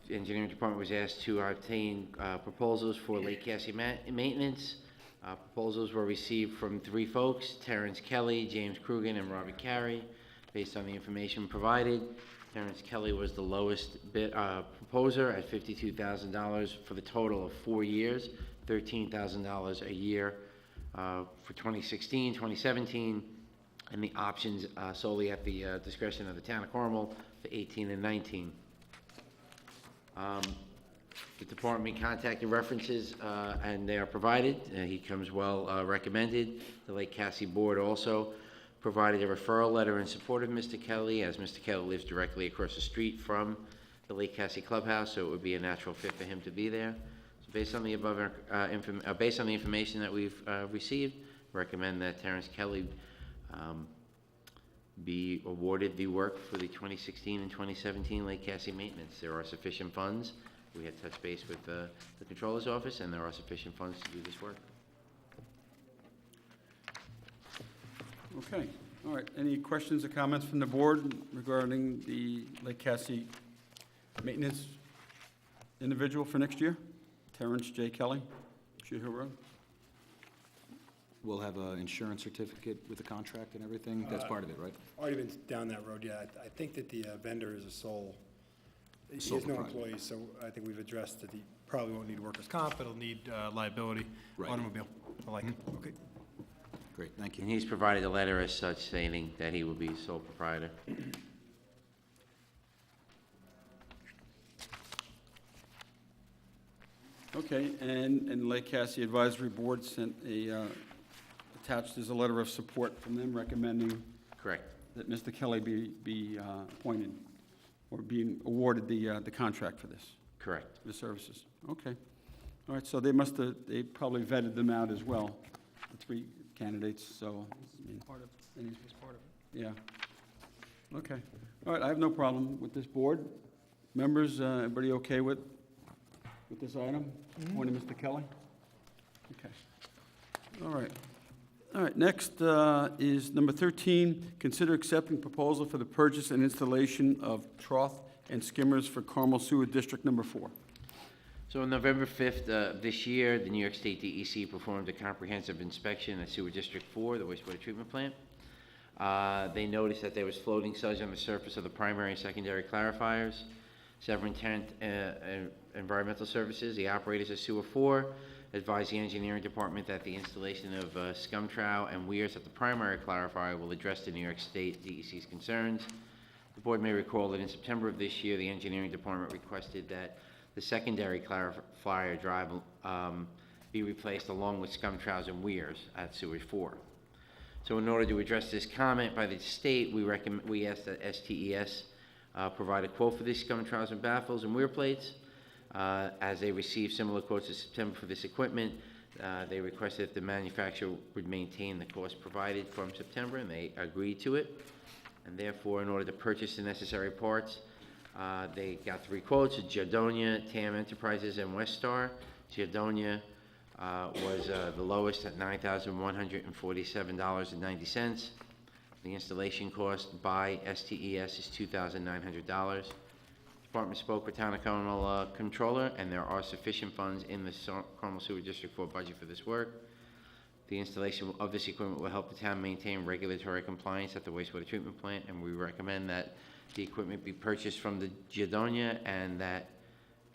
the engineering department was asked to obtain proposals for Lake Cassie maintenance. Proposals were received from 3 folks, Terrence Kelly, James Crugan, and Robert Carey. Based on the information provided, Terrence Kelly was the lowest bid proposer at $52,000 for the total of 4 years, $13,000 a year for 2016, 2017, and the options solely at the discretion of the town of Carmel for 18 and 19. The department contacted references, and they are provided. He comes well recommended. The Lake Cassie Board also provided a referral letter in support of Mr. Kelly, as Mr. Kelly lives directly across the street from the Lake Cassie Clubhouse, so it would be a natural fit for him to be there. So based on the above, based on the information that we've received, recommend that Terrence Kelly be awarded the work for the 2016 and 2017 Lake Cassie maintenance. There are sufficient funds. We had touched base with the Controller's Office, and there are sufficient funds to do this work. Okay, all right. Any questions or comments from the board regarding the Lake Cassie maintenance individual for next year? Terrence J. Kelly, Shoe Hill Road? We'll have an insurance certificate with the contract and everything. That's part of it, right? Already been down that road, yeah. I think that the vendor is a sole, he Sole has no proprietor. employees, so I think we've addressed that he probably won't need workers' comp, it'll need liability, Right. automobile. I like it, okay. Great, thank you. And he's provided a letter as such stating that he will be sole proprietor. Okay, and Lake Cassie Advisory Board sent attached is a letter of support from them recommending Correct. that Mr. Kelly be appointed or being awarded the contract for this, Correct. the services. Okay. All right, so they probably vetted them out as well, the 3 candidates, so, I mean, Part of, it's part of it. yeah. Okay. All right, I have no problem with this board. Members, everybody okay with this item? Appointing Mr. Kelly? Okay. All right. All right, next is number 13, consider accepting proposal for the purchase and installation of trough and skimmers for Carmel Sewer District Number 4. So on November 5th of this year, the New York State DEC performed a comprehensive inspection at Sewer District 4, the wastewater treatment plant. They noticed that there was floating sludge on the surface of the primary and secondary clarifiers. Severn Trent Environmental Services, the operators of Sewer 4, advised the engineering department that the installation of scum trow and weirs at the primary clarifier will address the New York State DEC's concerns. The board may recall that in September of this year, the engineering department requested that the secondary clarifier drive be replaced along with scum troughs and weirs at Sewer 4. So in order to address this comment by the state, we asked that STES provide a quote for these scum troughs and baffles and weir plates. As they received similar quotes in September for this equipment, they requested that the manufacturer would maintain the cost provided from September, and they agreed to it. And therefore, in order to purchase the necessary parts, they got 3 quotes: Giardonia, TAM Enterprises, and Westar. Giardonia was the lowest at $9,147.90. The installation cost by STES is $2,900. Department spoke with Town of Carmel Controller, and there are sufficient funds in the Carmel Sewer District 4 budget for this work. The installation of this equipment will help the town maintain regulatory compliance at the wastewater treatment plant, and we recommend that the equipment be purchased from the Giardonia and that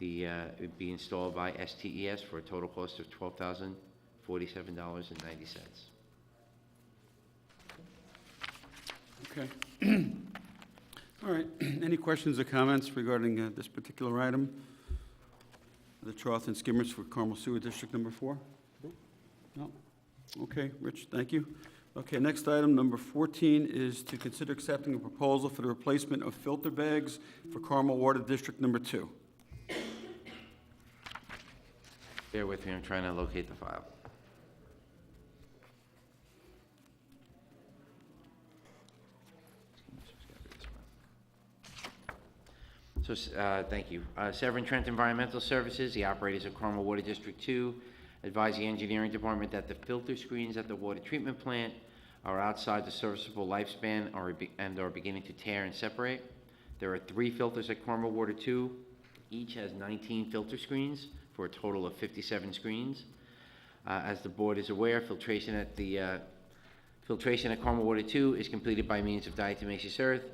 it be installed by STES for a total cost of $12,047.90. Okay. All right, any questions or comments regarding this particular item? The trough and skimmers for Carmel Sewer District Number 4? No? Okay, Rich, thank you. Okay, next item, number 14, is to consider accepting a proposal for the replacement of filter bags for Carmel Water District Number 2. Bear with me, I'm trying to locate the file. So, thank you. Severn Trent Environmental Services, the operators of Carmel Water District 2, advise the engineering department that the filter screens at the water treatment plant are outside the serviceable lifespan and are beginning to tear and separate. There are 3 filters at Carmel Water 2. Each has 19 filter screens for a total of 57 screens. As the board is aware, filtration at Carmel Water 2 is completed by means of diatomaceous earth.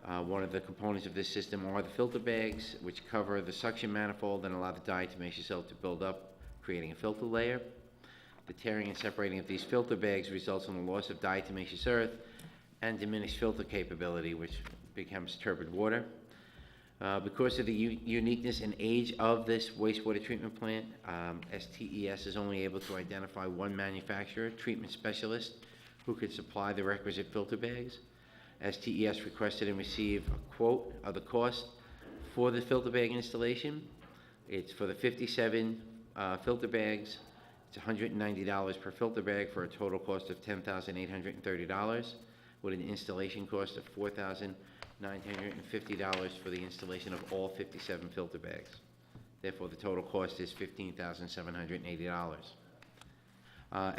One of the components of this system are the filter bags, which cover the suction manifold and allow the diatomaceous earth to build up, creating a filter layer. The tearing and separating of these filter bags results in the loss of diatomaceous earth and diminished filter capability, which becomes turbid water. Because of the uniqueness and age of this wastewater treatment plant, STES is only able to identify one manufacturer, treatment specialist, who could supply the requisite filter bags. STES requested and received a quote of the cost for the filter bag installation. It's for the 57 filter bags. It's $190 per filter bag for a total cost of $10,830, with an installation cost of $4,950 for the installation of all 57 filter bags. Therefore, the total cost is $15,780.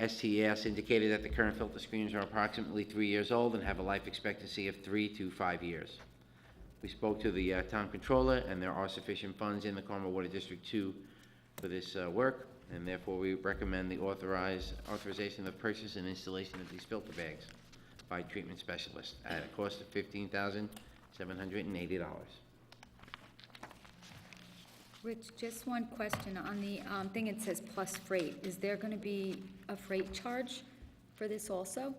STES indicated that the current filter screens are approximately 3 years old and have a life expectancy of 3 to 5 years. We spoke to the town controller, and there are sufficient funds in the Carmel Water District 2 for this work, and therefore we recommend the authorization of purchase and installation of these filter bags by treatment specialists at a cost of $15,780. Rich, just one question on the thing, it says plus freight. Is there going to be a freight charge for this also?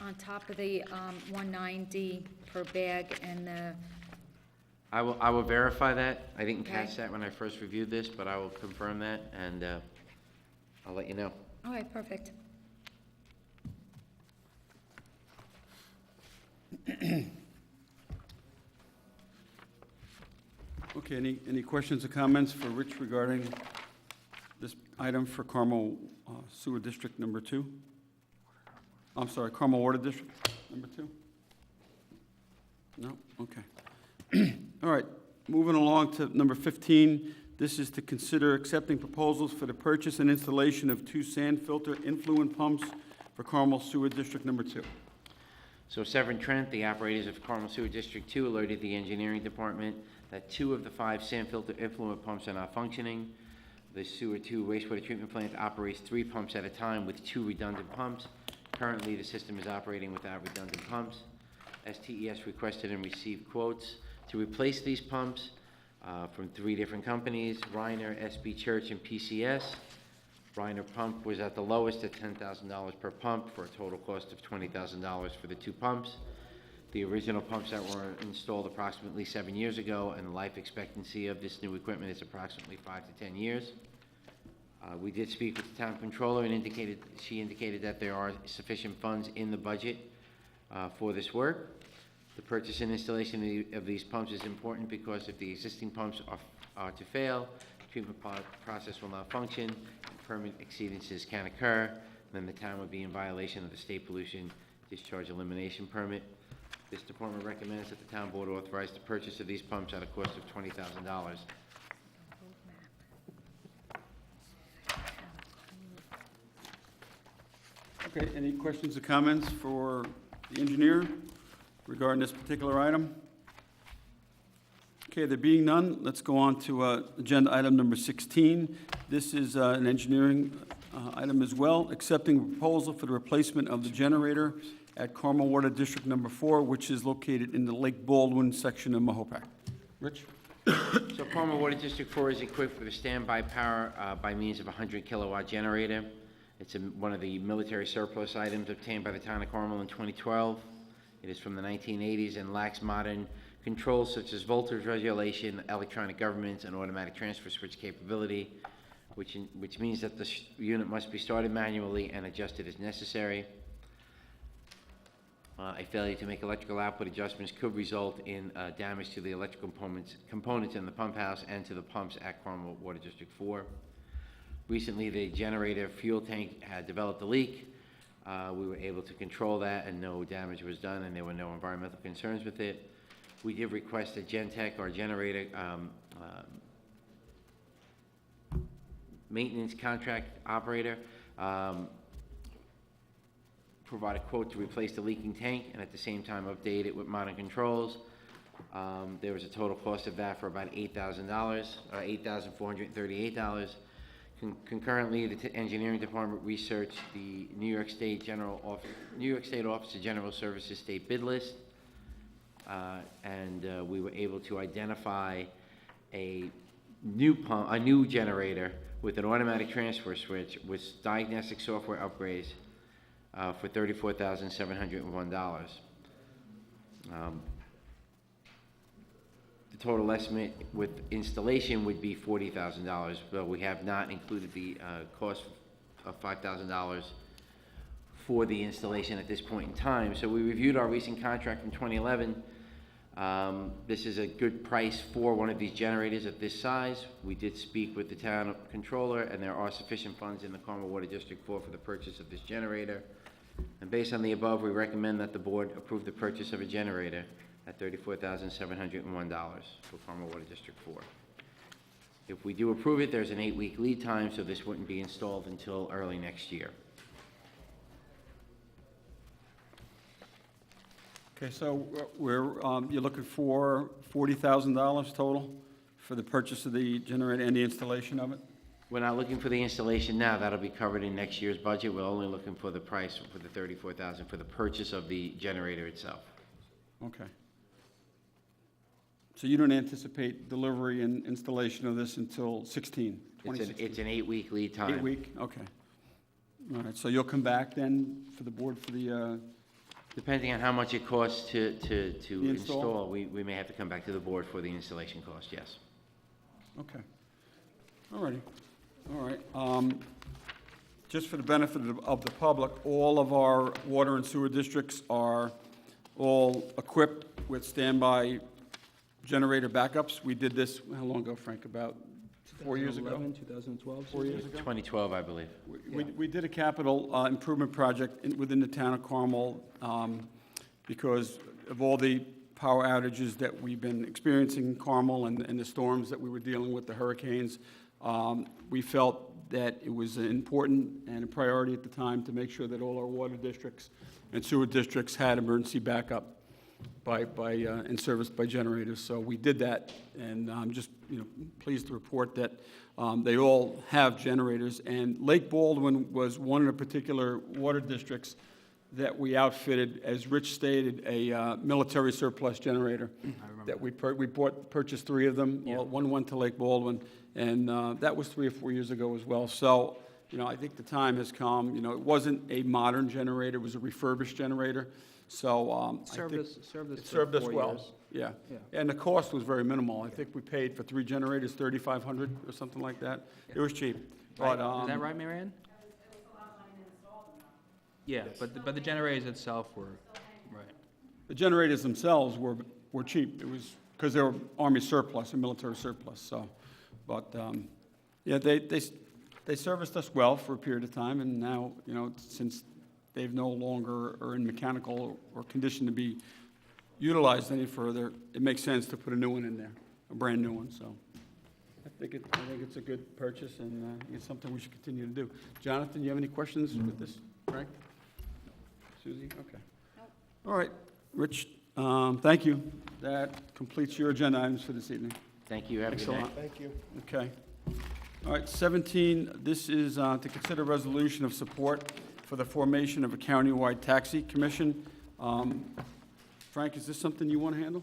On top of the 190 per bag and the, I will verify that. I didn't Okay. catch that when I first reviewed this, but I will confirm that, and I'll let you know. all right, perfect. Okay, any questions or comments for Rich regarding this item for Carmel Sewer District Number 2? I'm sorry, Carmel Water District Number 2? No? Okay. All right, moving along to number 15. This is to consider accepting proposals for the purchase and installation of 2 sand filter influent pumps for Carmel Sewer District Number 2. So Severn Trent, the operators of Carmel Sewer District 2, alerted the engineering department that 2 of the 5 sand filter effluent pumps are not functioning. The Sewer 2 wastewater treatment plant operates 3 pumps at a time with 2 redundant pumps. Currently, the system is operating without redundant pumps. STES requested and received quotes to replace these pumps from 3 different companies, Reiner, SB Church, and PCS. Reiner pump was at the lowest at $10,000 per pump for a total cost of $20,000 for the 2 pumps. The original pumps that were installed approximately 7 years ago, and the life expectancy of this new equipment is approximately 5 to 10 years. We did speak with the town controller and she indicated that there are sufficient funds in the budget for this work. The purchase and installation of these pumps is important because if the existing pumps are to fail, the treatment process will not function, and permanent exceedances can occur, then the town would be in violation of the state pollution discharge elimination permit. This department recommends that the town board authorize the purchase of these pumps at a cost of $20,000. Okay, any questions or comments for the engineer regarding this particular item? Okay, there being none, let's go on to agenda item number 16. This is an engineering item as well, accepting a proposal for the replacement of the generator at Carmel Water District Number 4, which is located in the Lake Baldwin section of Mahopac. Rich? So Carmel Water District 4 is equipped with a standby power by means of a 100 kilowatt generator. It's one of the military surplus items obtained by the town of Carmel in 2012. It is from the 1980s and lacks modern controls such as voltage regulation, electronic governance, and automatic transfer switch capability, which means that the unit must be started manually and adjusted as necessary. A failure to make electrical output adjustments could result in damage to the electrical components in the pump house and to the pumps at Carmel Water District 4. Recently, the generator fuel tank had developed a leak. We were able to control that and no damage was done and there were no environmental concerns with it. We did request a Gentech or generator maintenance contract operator provide a quote to replace the leaking tank and at the same time update it with modern controls. There was a total cost of that for about $8,000, $8,438. Concurrently, the engineering department researched the New York State Office of General Services state bid list, and we were able to identify a new generator with an automatic transfer switch with diagnostic software upgrades for $34,701. The total estimate with installation would be $40,000, but we have not included the cost of $5,000 for the installation at this point in time. So we reviewed our recent contract from 2011. This is a good price for one of these generators at this size. We did speak with the town controller, and there are sufficient funds in the Carmel Water District 4 for the purchase of this generator. And based on the above, we recommend that the board approve the purchase of a generator at $34,701 for Carmel Water District 4. If we do approve it, there's an 8-week lead time, so this wouldn't be installed until early next year. Okay, so you're looking for $40,000 total for the purchase of the generator and the installation of it? We're not looking for the installation now. That'll be covered in next year's budget. We're only looking for the price for the $34,000 for the purchase of the generator itself. Okay. So you don't anticipate delivery and installation of this until 16, It's 2016? an 8-week lead time. 8 week, okay. All right, so you'll come back then for the board for the, Depending on how much it costs to install? install, we may have to come back to the board for the installation cost, yes. okay. All righty, all right. Just for the benefit of the public, all of our water and sewer districts are all equipped with standby generator backups. We did this, how long ago, Frank? About 4 years ago? 2012. 4 years ago? 2012, I believe. We did a capital improvement project within the town of Carmel because of all the power outages that we've been experiencing in Carmel and the storms that we were dealing with, the hurricanes. We felt that it was important and a priority at the time to make sure that all our water districts and sewer districts had emergency backup and serviced by generators. So we did that, and I'm just, pleased to report that they all have generators. And Lake Baldwin was one of the particular water districts that we outfitted, as Rich stated, a military surplus generator. That we purchased 3 of them. Yeah. One went to Lake Baldwin, and that was 3 or 4 years ago as well. So, I think the time has come. It wasn't a modern generator; it was a refurbished generator. So I think it served us well. Yeah. Yeah. And the cost was very minimal. I think we paid for 3 generators, $3,500 or something like that. It was cheap. Right. But Is that right, Mary Ann? Yeah, but the generators itself were, right. the generators themselves were cheap. It was because they were Army surplus and military surplus. So, but yeah, they serviced us well for a period of time, and now since they've no longer are in mechanical or condition to be utilized any further, it makes sense to put a new one in there, a brand new one. So I think it's a good purchase, and it's something we should continue to do. Jonathan, you have any questions with this, Frank? Susie? Okay. All right, Rich, thank you. That completes your agenda items for this evening. Thank you, have a Thanks good a night. lot. Thank you. Okay. All right, 17, this is to consider resolution of support for the formation of a countywide taxi commission. Frank, is this something you want to handle?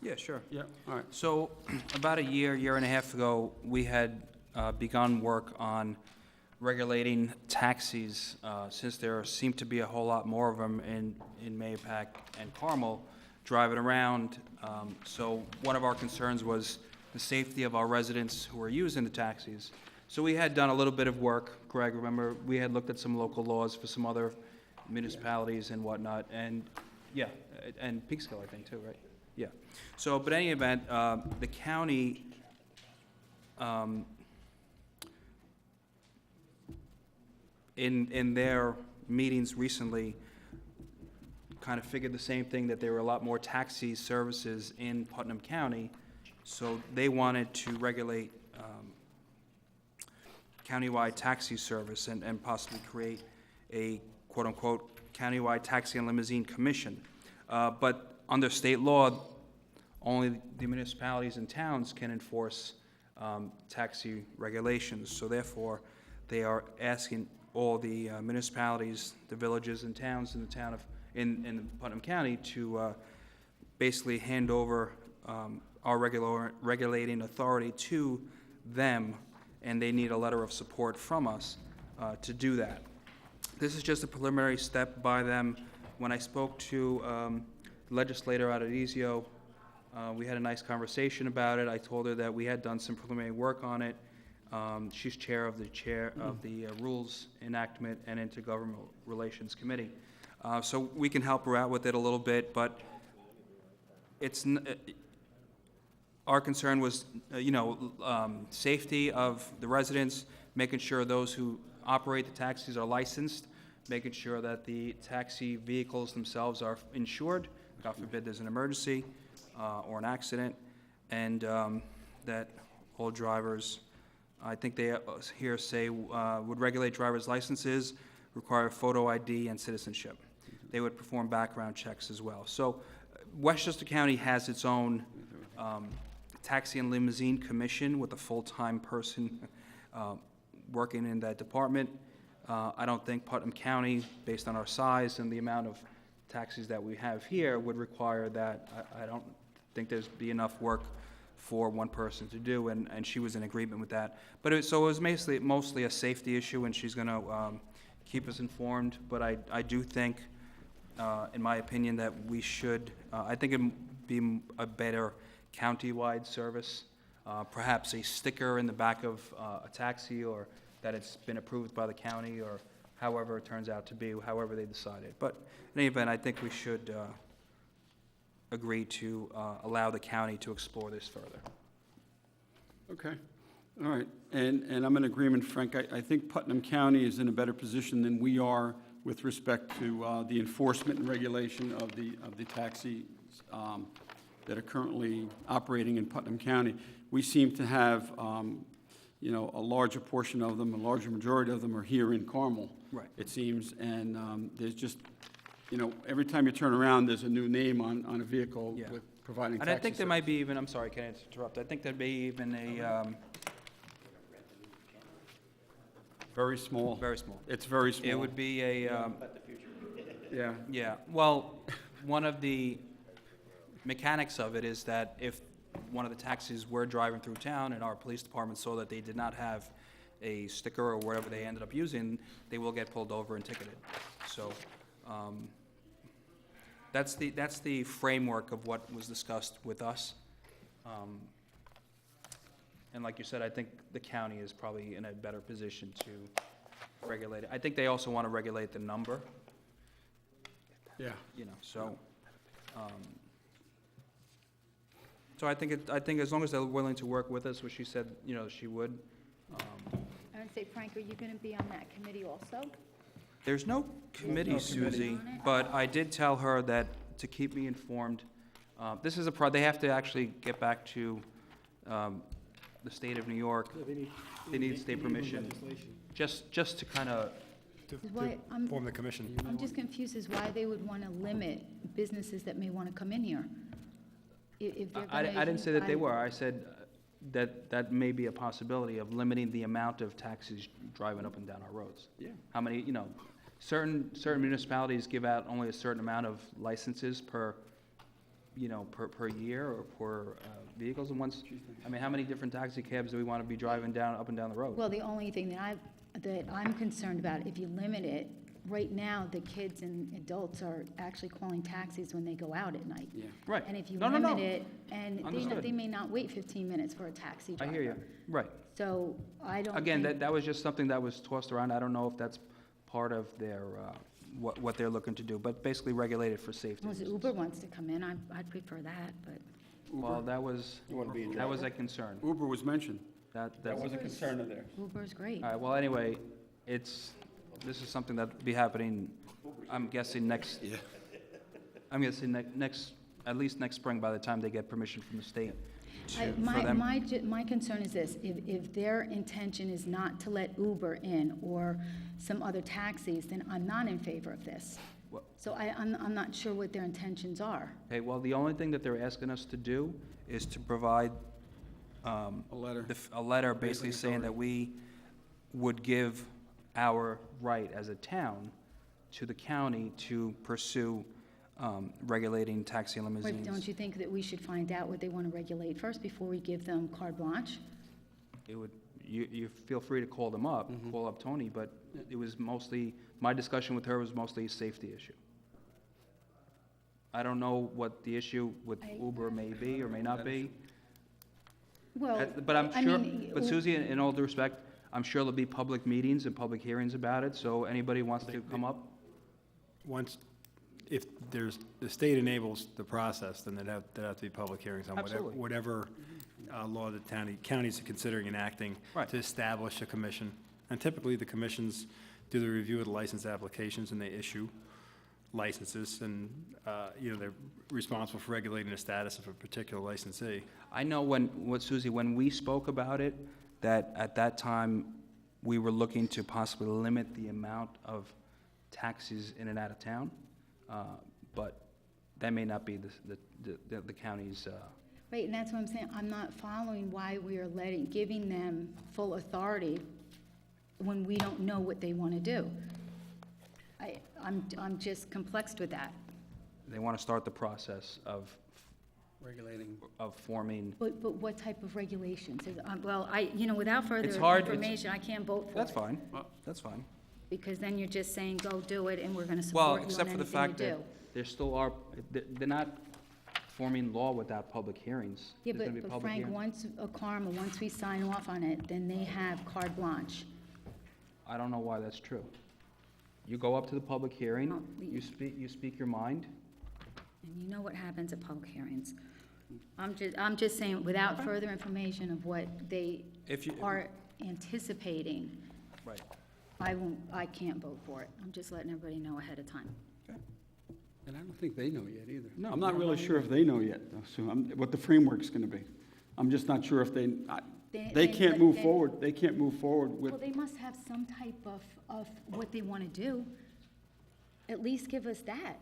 Yeah, sure. Yeah, all right. So about a year and a half ago, we had begun work on regulating taxis, since there seemed to be a whole lot more of them in Mahopac and Carmel driving around. So one of our concerns was the safety of our residents who are using the taxis. So we had done a little bit of work. Greg, remember, we had looked at some local laws for some other municipalities and whatnot, and, yeah, and Peekskill, I think, too, right? Yeah. So, but in any event, the county, in their meetings recently, kind of figured the same thing, that there were a lot more taxi services in Putnam County, so they wanted to regulate countywide taxi service and possibly create a quote-unquote countywide taxi and limousine commission. But under state law, only the municipalities and towns can enforce taxi regulations. So therefore, they are asking all the municipalities, the villages and towns in the town of, in Putnam County to basically hand over our regulating authority to them, and they need a letter of support from us to do that. This is just a preliminary step by them. When I spoke to the legislator out at Ezio, we had a nice conversation about it. I told her that we had done some preliminary work on it. She's chair of the Rules Enactment and Intergovernmental Relations Committee. So we can help her out with it a little bit, but our concern was, safety of the residents, making sure those who operate the taxis are licensed, making sure that the taxi vehicles themselves are insured, God forbid there's an emergency or an accident, and that all drivers, I think they here say, would regulate driver's licenses, require photo ID and citizenship. They would perform background checks as well. So Westchester County has its own taxi and limousine commission with a full-time person working in that department. I don't think Putnam County, based on our size and the amount of taxis that we have here, would require that. I don't think there's be enough work for one person to do, and she was in agreement with that. But it was mostly a safety issue, and she's gonna keep us informed. But I do think, in my opinion, that we should, I think it'd be a better county-wide service, perhaps a sticker in the back of a taxi, or that it's been approved by the county, or however it turns out to be, however they decided. But in any event, I think we should agree to allow the county to explore this further. Okay, all right. And I'm in agreement, Frank. I think Putnam County is in a better position than we are with respect to the enforcement and regulation of the taxis that are currently operating in Putnam County. We seem to have, you know, a larger portion of them, a larger majority of them are here in Carmel. Right. It seems, and there's just, you know, every time you turn around, there's a new name on a vehicle Yeah. with providing And taxi I think there service. might be even, I'm sorry, can I interrupt? I think there'd be even Very small. very small. It's very small. It would be a, Yeah. yeah, well, one of the mechanics of it is that if one of the taxis were driving through town and our police department saw that they did not have a sticker or whatever they ended up using, they will get pulled over and ticketed. So, that's the framework of what was discussed with us. And like you said, I think the county is probably in a better position to regulate it. I think they also want to regulate the number, Yeah. you know, so. So I think as long as they're willing to work with us, which she said, you know, she would. I would say, Frank, are you going to be on that committee also? There's no committee, Susie, but I did tell her that to keep me informed. This is they have to actually get back to the state of New York. They need state permission, just to kind of, Is why- I'm Form the commission. I'm just confused as why they would want to limit businesses that may want to come in here. If they're I gonna- didn't say that they were. I said that may be a possibility of limiting the amount of taxis driving up and down our roads. Yeah. How many, you know, certain municipalities give out only a certain amount of licenses per, you know, per year or per vehicles, and once, I mean, how many different taxi cabs do we want to be driving up and down the road? Well, the only thing that I'm concerned about, if you limit it, right now, the kids and adults are actually calling taxis when they go out at night. Yeah. Right. And if you No. limit it, and Understood. they may not wait 15 minutes for a taxi I driver. hear you, right. So I don't Again, think- that was just something that was tossed around. I don't know if that's part of their, what they're looking to do, but basically regulate it for safety Unless reasons. Uber wants to come in, I'd prefer that, but. Well, that was a concern. Uber was mentioned. That That's, was a concern of theirs. Uber's great. all right, well, anyway, this is something that'll be happening, I'm guessing I'm guessing at least next spring, by the time they get permission from the state for them. My concern is this, if their intention is not to let Uber in or some other taxis, then I'm not in favor of this. What- So I'm not sure what their intentions are. Okay, well, the only thing that they're asking us to do is to provide A letter. a letter basically saying that we would give our right as a town to the county to pursue regulating taxi and But limousines. don't you think that we should find out what they want to regulate first before we give them carte blanche? You feel free to call them up, call up Tony, but it was mostly, my discussion with her was mostly a safety issue. I don't know what the issue with Uber may be or may not be. Well, But I'm I sure, mean, but Susie, in all due respect, I'm sure there'll be public meetings and public hearings about it, so anybody wants to come up? If the state enables the process, then there'd have to be public hearings on Absolutely. whatever law the counties are considering enacting Right. to establish a commission. And typically, the commissions do the review of the license applications, and they issue licenses, and, you know, they're responsible for regulating the status of a particular licensee. I know Susie, when we spoke about it, that at that time, we were looking to possibly limit the amount of taxis in and out of town, but that may not be the county's, right, and that's what I'm saying, I'm not following why we are giving them full authority when we don't know what they want to do. I'm just complexed with that. they want to start the process of Regulating. of forming, But what type of regulations? Well, without further It's hard, it's- information, I can't vote for it. that's fine, that's fine. Because then you're just saying, go do it, and we're gonna Well, support you except on for the anything you fact do. that there still are, they're not forming law without public hearings. Yeah, There's gonna be but public Frank, hearings. once we sign off on it, then they have carte blanche. I don't know why that's true. You go up to the public hearing, No, you speak your mind. And you know what happens at public hearings. I'm just saying, without further information of what they If you- are anticipating, Right. I can't vote for it. I'm just letting everybody know ahead of time. And I don't think they know yet either. No, I'm they not don't really know sure if they know yet, though, Sue, what the framework's gonna be. I'm just not sure if they can't move forward, they can't move forward with, Well, they must have some type of what they want to do. At least give us that.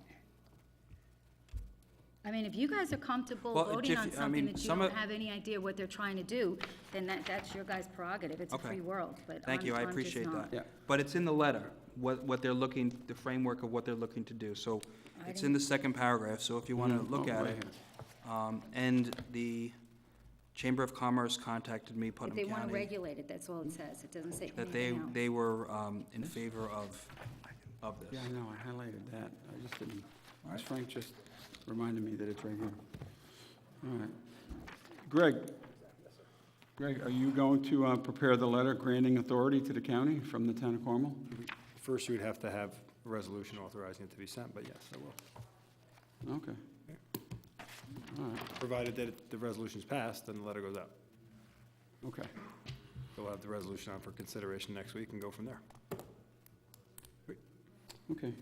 I mean, if you guys are comfortable Well, voting Jiffy, on I something mean, that you some don't of- have any idea what they're trying to do, then that's your guys' prerogative. It's a Okay. free world, but Thank you, I I'm just appreciate not. that. Yeah. But it's in the letter, what they're looking, the framework of what they're looking to do. So it's in the second paragraph, so if you want to look at right it. And the Chamber of Commerce contacted me, If Putnam they want to County, regulate it, that's all it says. It doesn't say that anything else. they were in favor of this. yeah, I know, I highlighted that. I just didn't, Frank just reminded me that it's right here. All right. Greg, are you going to prepare the letter granting authority to the county from the town of Carmel? First, you would have to have a resolution authorizing it to be sent, but yes, I will. Okay. All right, Provided that the resolution's passed, then the letter goes out. okay. We'll have the resolution on for consideration next week and go from there. Okay.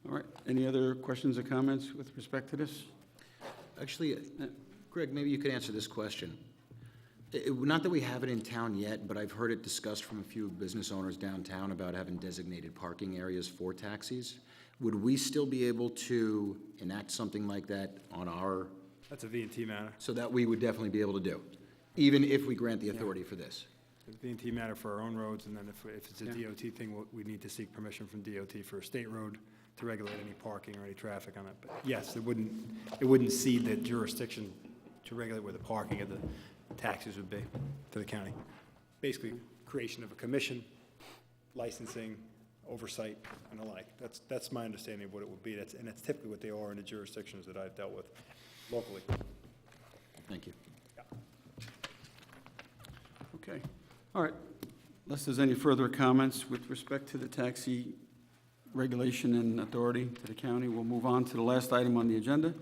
All right, any other questions or comments with respect to this? Actually, Greg, maybe you could answer this question. Not that we have it in town yet, but I've heard it discussed from a few business owners downtown about having designated parking areas for taxis. Would we still be able to enact something like that on our, That's a V&T matter. so that we would definitely be able to do, even if we grant the authority for this? It's a V&T matter for our own roads, and then if it's a Yeah. DOT thing, we need to seek permission from DOT for a state road to regulate any parking or any traffic on it. But yes, it wouldn't cede the jurisdiction to regulate where the parking of the taxis would be to the county. Basically, creation of a commission, licensing, oversight, and the like. That's my understanding of what it would be. And that's typically what they are in the jurisdictions that I've dealt with locally. Thank you. Okay, all right. Unless there's any further comments with respect to the taxi regulation and authority to the county, we'll move on to the last item on the agenda.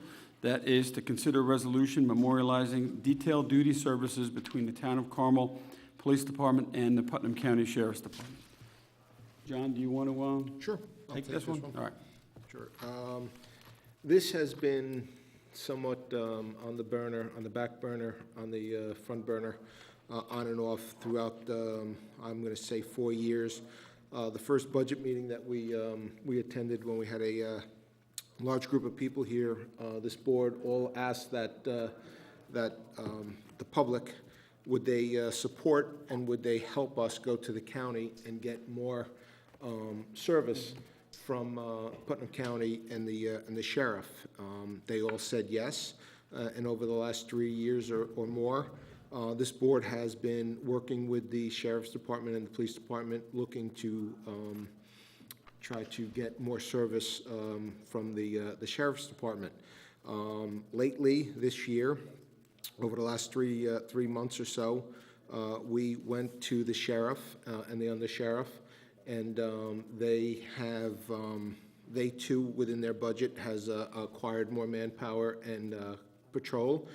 That is to consider a resolution memorializing detailed duty services between the Town of Carmel Police Department and the Putnam County Sheriff's Department. John, do you want to Sure. I'll take this one? All right. Sure. This has been somewhat on the burner, on the back burner, on the front burner, on and off throughout, I'm going to say 4 years. The first budget meeting that we attended when we had a large group of people here, this board all asked that the public, would they support and would they help us go to the county and get more service from Putnam County and the sheriff. They all said yes, and over the last 3 years or more, this board has been working with the sheriff's department and the police department, looking to try to get more service from the sheriff's department. Lately, this year, over the last three months or so, we went to the sheriff and the undersheriff, and they too, within their budget, has acquired more manpower and patrol,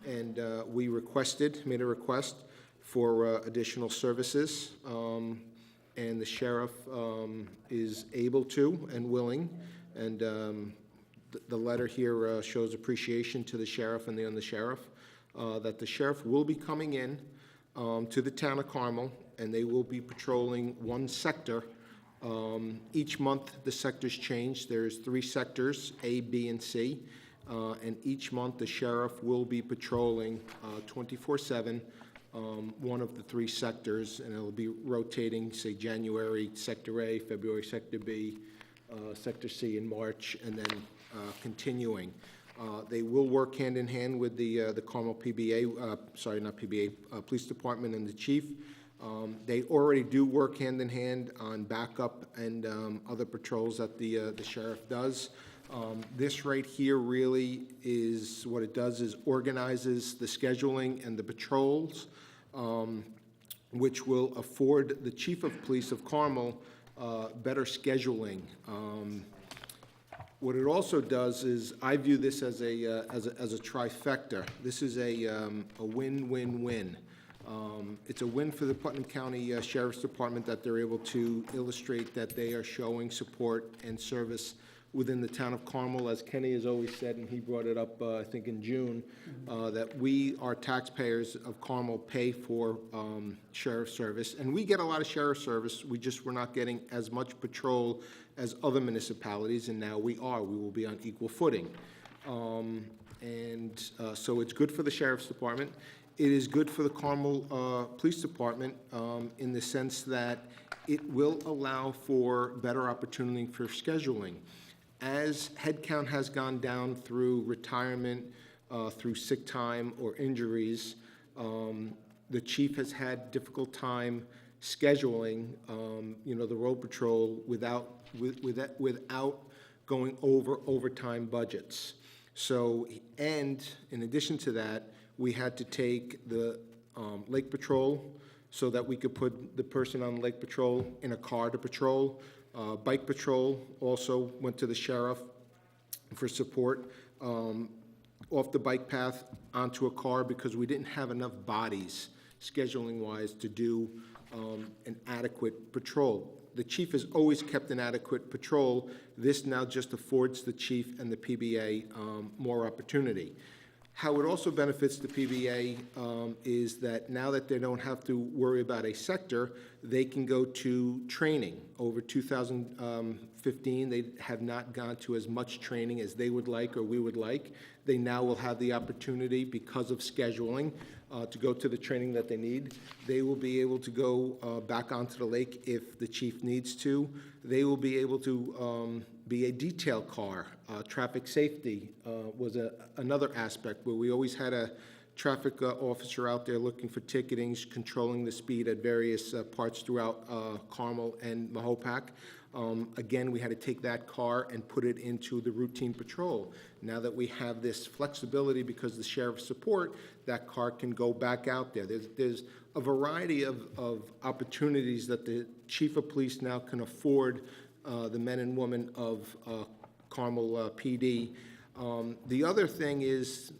and we made a request for additional services, and the sheriff is able to and willing, and the letter here shows appreciation to the sheriff and the undersheriff, that the sheriff will be coming in to the town of Carmel, and they will be patrolling one sector. Each month, the sectors change. There's 3 sectors, A, B, and C, and each month, the sheriff will be patrolling 24/7 one of the 3 sectors, and it'll be rotating, say, January, Sector A, February, Sector B, Sector C in March, and then continuing. They will work hand in hand with the Carmel PBA, sorry, not PBA, Police Department and the chief. They already do work hand in hand on backup and other patrols that the sheriff does. This right here really is, what it does is organizes the scheduling and the patrols, which will afford the chief of police of Carmel better scheduling. What it also does is, I view this as a trifecta. This is a win-win-win. It's a win for the Putnam County Sheriff's Department that they're able to illustrate that they are showing support and service within the town of Carmel, as Kenny has always said, and he brought it up, I think in June, that we, our taxpayers of Carmel, pay for sheriff service, and we get a lot of sheriff service. We're not getting as much patrol as other municipalities, and now we are. We will be on equal footing. So it's good for the Sheriff's Department. It is good for the Carmel Police Department in the sense that it will allow for better opportunity for scheduling. As headcount has gone down through retirement, through sick time or injuries, the chief has had difficult time scheduling, the road patrol without going over overtime budgets. So, and in addition to that, we had to take the Lake Patrol so that we could put the person on Lake Patrol in a car to patrol. Bike Patrol also went to the sheriff for support off the bike path onto a car because we didn't have enough bodies scheduling-wise to do an adequate patrol. The chief has always kept an adequate patrol. This now just affords the chief and the PBA more opportunity. How it also benefits the PBA is that now that they don't have to worry about a sector, they can go to training. Over 2015, they have not gone to as much training as they would like or we would like. They now will have the opportunity, because of scheduling, to go to the training that they need. They will be able to go back onto the lake if the chief needs to. They will be able to be a detail car. Traffic safety was another aspect where we always had a traffic officer out there looking for ticketings, controlling the speed at various parts throughout Carmel and Mahopac. Again, we had to take that car and put it into the routine patrol. Now that we have this flexibility because of the sheriff's support, that car can go back out there. There's a variety of opportunities that the chief of police now can afford the men and women of Carmel PD. The other thing is,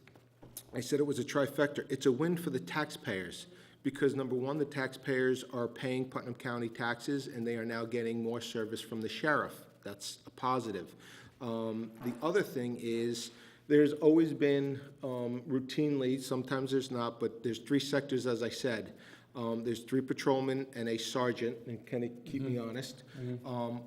I said it was a trifecta. It's a win for the taxpayers because, number one, the taxpayers are paying Putnam County taxes and they are now getting more service from the sheriff. That's a positive. The other thing is there's always been routinely, sometimes there's not, but there's 3 sectors, as I said. There's 3 patrolmen and a sergeant, and can it keep me honest?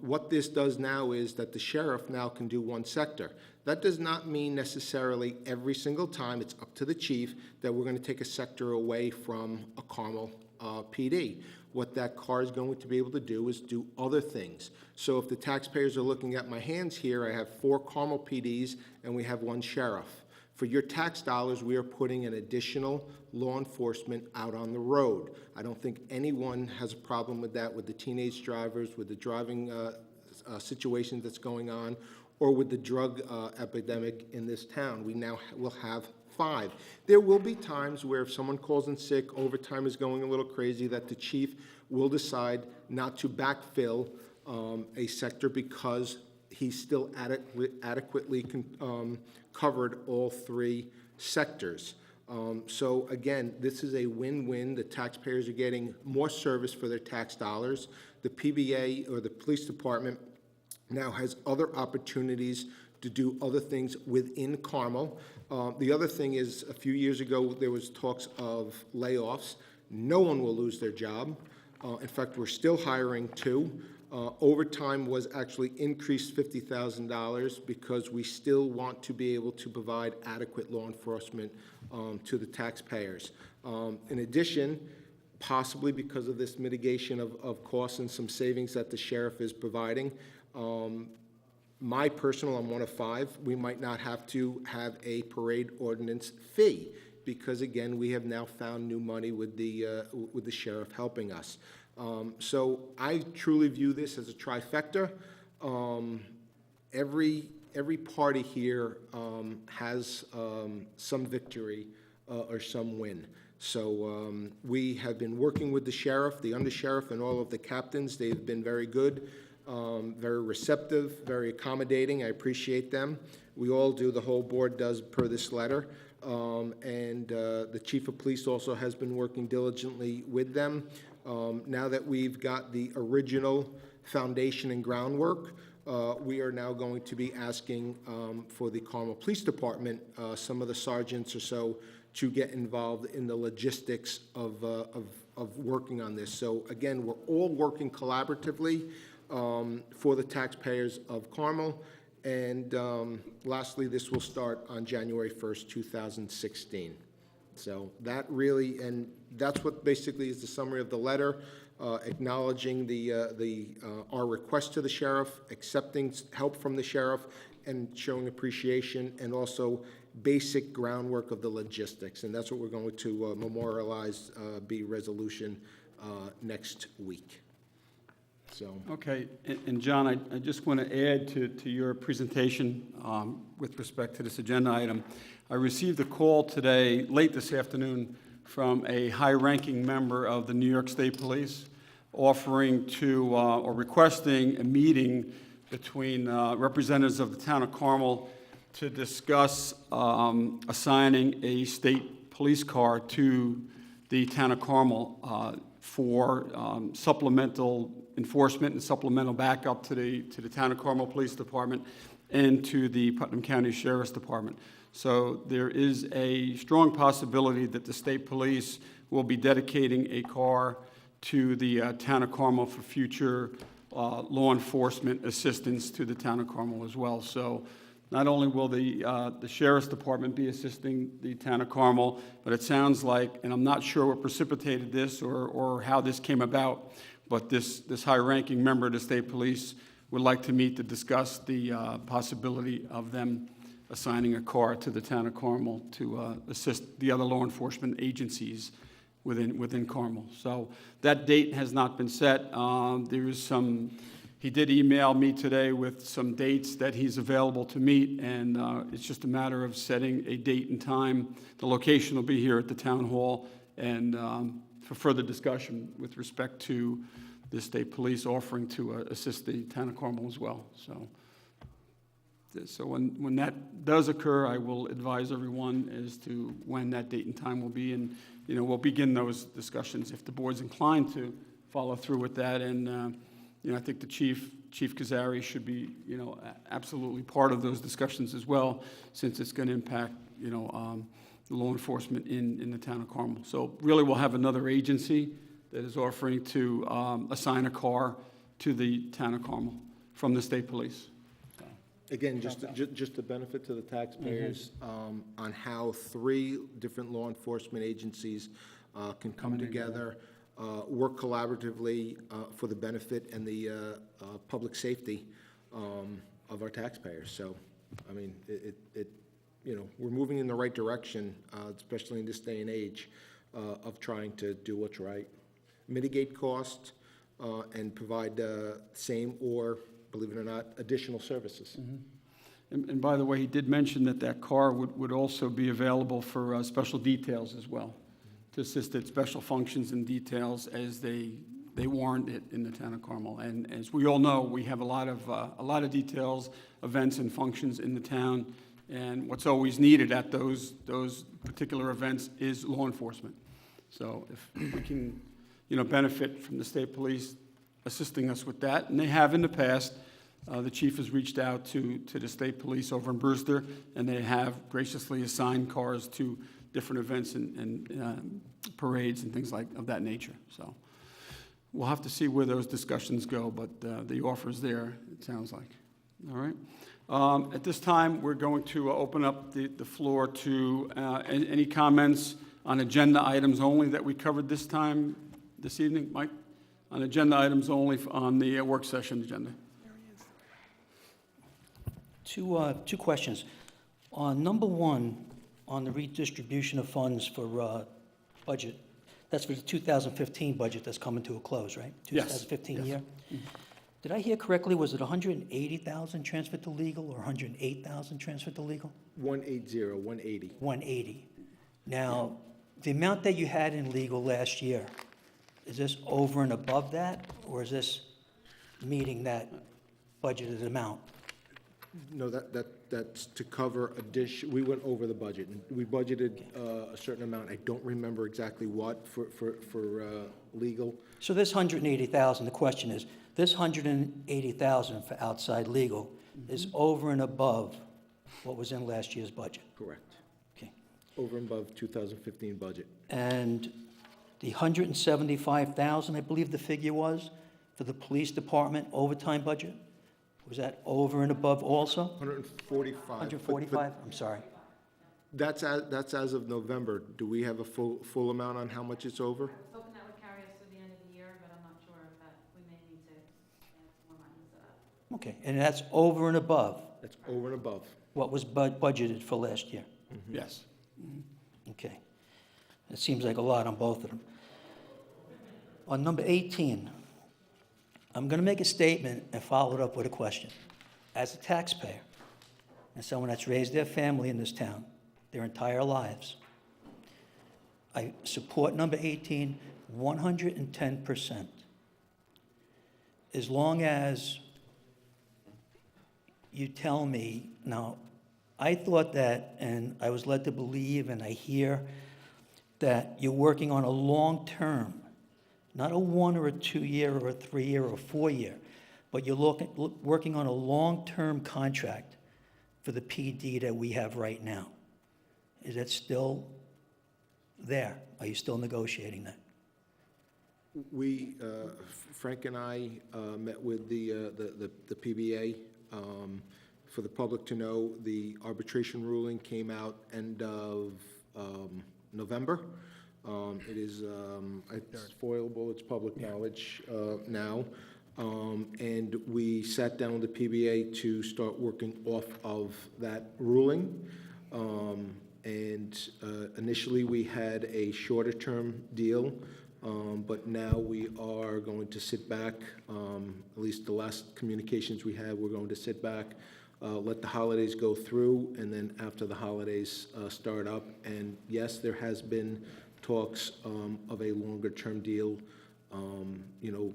What this does now is that the sheriff now can do 1 sector. That does not mean necessarily every single time, it's up to the chief, that we're going to take a sector away from a Carmel PD. What that car is going to be able to do is do other things. So if the taxpayers are looking at my hands here, I have 4 Carmel PDs and we have 1 sheriff. For your tax dollars, we are putting an additional law enforcement out on the road. I don't think anyone has a problem with that, with the teenage drivers, with the driving situation that's going on, or with the drug epidemic in this town. We now will have 5. There will be times where if someone calls in sick, overtime is going a little crazy, that the chief will decide not to backfill a sector because he's still adequately covered all 3 sectors. So again, this is a win-win. The taxpayers are getting more service for their tax dollars. The PBA, or the police department, now has other opportunities to do other things within Carmel. The other thing is, a few years ago, there was talks of layoffs. No one will lose their job. In fact, we're still hiring 2. Overtime was actually increased $50,000 because we still want to be able to provide adequate law enforcement to the taxpayers. In addition, possibly because of this mitigation of costs and some savings that the sheriff is providing, My personal, I'm one of 5, we might not have to have a parade ordinance fee, because again, we have now found new money with the sheriff helping us. So I truly view this as a trifecta. Every party here has some victory or some win. So we have been working with the sheriff, the undersheriff, and all of the captains. They've been very good, very receptive, very accommodating. I appreciate them. We all do, the whole board does, per this letter. And the chief of police also has been working diligently with them. Now that we've got the original foundation and groundwork, we are now going to be asking for the Carmel Police Department, some of the sergeants or so, to get involved in the logistics of working on this. So again, we're all working collaboratively for the taxpayers of Carmel. And lastly, this will start on January 1st, 2016. So that really, and that's what basically is the summary of the letter, acknowledging our request to the sheriff, accepting help from the sheriff, and showing appreciation, and also basic groundwork of the logistics. And that's what we're going to memorialize, be resolution next week. So. Okay, and John, I just want to add to your presentation with respect to this agenda item. I received a call today, late this afternoon, from a high-ranking member of the New York State Police offering to, or requesting a meeting between representatives of the town of Carmel to discuss assigning a state police car to the town of Carmel for supplemental enforcement and supplemental backup to the town of Carmel Police Department and to the Putnam County Sheriff's Department. So there is a strong possibility that the state police will be dedicating a car to the town of Carmel for future law enforcement assistance to the town of Carmel as well. So not only will the Sheriff's Department be assisting the town of Carmel, but it sounds like, and I'm not sure what precipitated this or how this came about, but this high-ranking member of the state police would like to meet to discuss the possibility of them assigning a car to the town of Carmel to assist the other law enforcement agencies within Carmel. So that date has not been set. There is some, he did email me today with some dates that he's available to meet, and it's just a matter of setting a date and time. The location will be here at the town hall, and for further discussion with respect to the state police offering to assist the town of Carmel as well. So when that does occur, I will advise everyone as to when that date and time will be, and we'll begin those discussions if the board's inclined to follow through with that. And I think the Chief Kazari should be absolutely part of those discussions as well, since it's going to impact the law enforcement in the town of Carmel. So really, we'll have another agency that is offering to assign a car to the town of Carmel from the state police. Again, just a benefit to the taxpayers on how 3 different law enforcement agencies can come together, work collaboratively for the benefit and the public safety of our taxpayers. So, I mean, we're moving in the right direction, especially in this day and age, of trying to do what's right, mitigate costs, and provide same or, believe it or not, additional services. And by the way, he did mention that car would also be available for special details as well, to assist at special functions and details as they warrant it in the town of Carmel. And as we all know, we have a lot of details, events, and functions in the town. And what's always needed at those particular events is law enforcement. So if we can, benefit from the state police assisting us with that, and they have in the past. The chief has reached out to the state police over in Brewster, and they have graciously assigned cars to different events and parades and things of that nature. So we'll have to see where those discussions go, but the offer's there, it sounds like. All right. At this time, we're going to open up the floor to any comments on agenda items only that we covered this evening. Mike? On agenda items only on the work session agenda. Two questions. On number one, on the redistribution of funds for budget, that's for the 2015 budget that's coming to a close, right? Yes, 2015 yes. year? Did I hear correctly, was it 180,000 transferred to legal or 108,000 transferred to legal? 180, 180. 180. Now, the amount that you had in legal last year, is this over and above that, or is this meeting that budgeted amount? No, that's to cover we went over the budget. And we budgeted a certain amount. I don't remember exactly what for legal. So this 180,000, the question is, this 180,000 for outside legal is over and above what was in last year's budget? Correct. Okay. Over and above 2015 budget. And the 175,000, I believe the figure was, for the police department overtime budget? Was that over and above also? 145. 145, I'm sorry. That's as of November. Do we have a full amount on how much it's over? Hoping that would carry us through the end of the year, but I'm not sure if that, we may need to add some more money to that. Okay, and that's over and above That's over and above. what was budgeted for last year? Yes. Okay. It seems like a lot on both of them. On number 18, I'm going to make a statement and follow it up with a question. As a taxpayer, and someone that's raised their family in this town their entire lives, I support number 18 110%. As long as you tell me, now, I thought that, and I was led to believe, and I hear, that you're working on a long-term, not a 1 or a 2 year or a 3 year or a 4 year, but you're working on a long-term contract for the PD that we have right now. Is that still there? Are you still negotiating that? We, Frank and I met with the PBA. For the public to know, the arbitration ruling came out end of November. It is, it's foilable, it's public knowledge now. And we sat down with the PBA to start working off of that ruling. Initially, we had a shorter-term deal, but now we are going to sit back, at least the last communications we had, we're going to sit back, let the holidays go through, and then after the holidays start up. And yes, there has been talks of a longer-term deal. You know,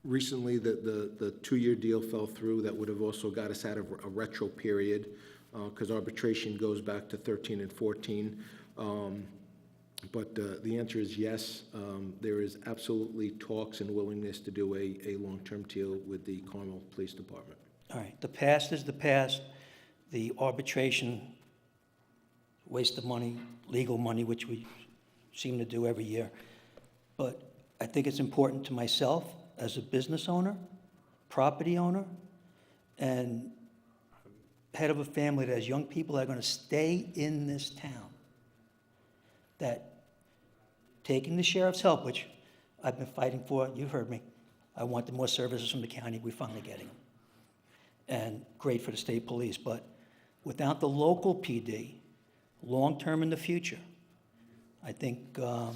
recently, the 2-year deal fell through. That would have also got us out of a retro period, because arbitration goes back to 13 and 14. But the answer is yes. There is absolutely talks and willingness to do a long-term deal with the Carmel Police Department. All right, the past is the past. The arbitration, waste of money, legal money, which we seem to do every year. But I think it's important to myself as a business owner, property owner, and head of a family that has young people that are going to stay in this town, that taking the sheriff's help, which I've been fighting for, you've heard me, I wanted more services from the county, we're finally getting them. And great for the state police, but without the local PD, long-term in the future, I think, you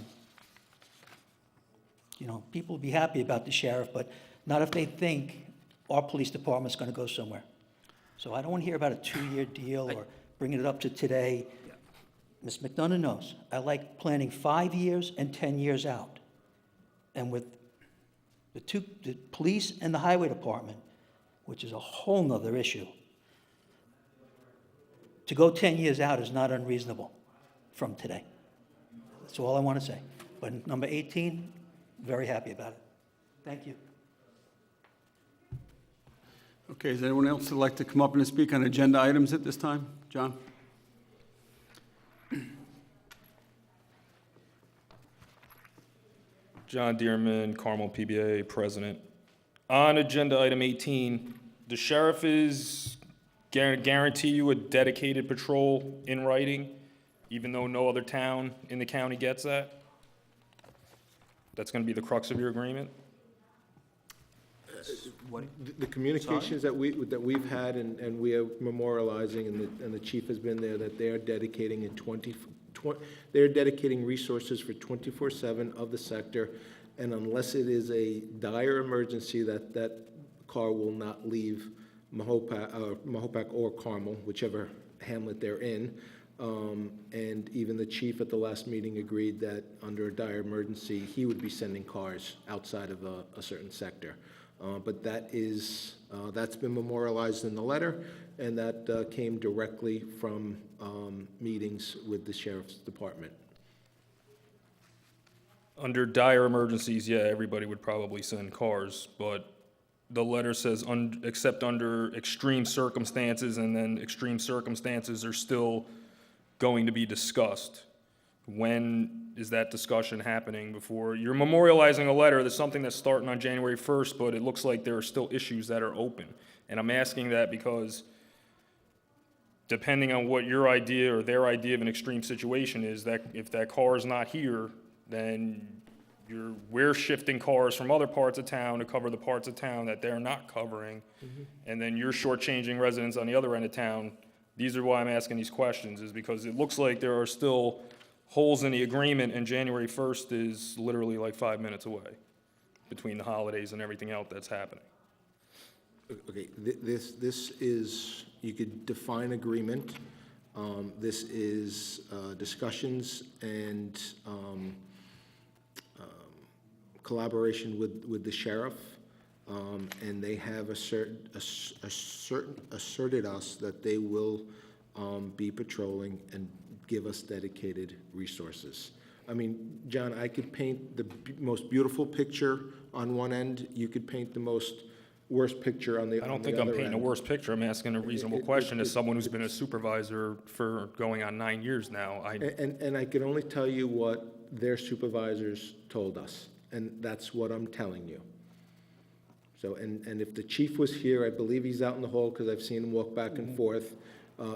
know, people will be happy about the sheriff, but not if they think our police department's going to go somewhere. So I don't want to hear about a 2-year deal or bringing it up to today. Ms. McDonough knows, I like planning 5 years and 10 years out. And with the police and the highway department, which is a whole nother issue, to go 10 years out is not unreasonable from today. That's all I want to say. But number 18, very happy about it. Thank you. Okay, is there anyone else that'd like to come up and speak on agenda items at this time? John? John Dearman, Carmel PBA President. On agenda item 18, the sheriff is guarantee you a dedicated patrol in writing, even though no other town in the county gets that? That's going to be the crux of your agreement? What? The communications that we've had and we are memorializing, and the chief has been there, that they are dedicating they're dedicating resources for 24/7 of the sector, and unless it is a dire emergency, that car will not leave Mahopac or Carmel, whichever hamlet they're in. And even the chief at the last meeting agreed that under a dire emergency, he would be sending cars outside of a certain sector. But that's been memorialized in the letter, and that came directly from meetings with the sheriff's department. Under dire emergencies, yeah, everybody would probably send cars, but the letter says except under extreme circumstances, and then extreme circumstances are still going to be discussed. When is that discussion happening before? You're memorializing a letter that's something that's starting on January 1st, but it looks like there are still issues that are open. And I'm asking that because depending on what your idea or their idea of an extreme situation is, that if that car is not here, then we're shifting cars from other parts of town to cover the parts of town that they're not covering. And then you're shortchanging residents on the other end of town. These are why I'm asking these questions, is because it looks like there are still holes in the agreement, and January 1st is literally like 5 minutes away between the holidays and everything else that's happening. Okay, this is, you could define agreement. This is discussions and collaboration with the sheriff, and they have asserted us that they will be patrolling and give us dedicated resources. I mean, John, I could paint the most beautiful picture on one end, you could paint the most worst picture on the other end. I don't think I'm painting a worse picture. I'm asking a reasonable question as someone who's been a supervisor for going on 9 years now. And I can only tell you what their supervisors told us, and that's what I'm telling you. So, and if the chief was here, I believe he's out in the hall because I've seen him walk back and forth.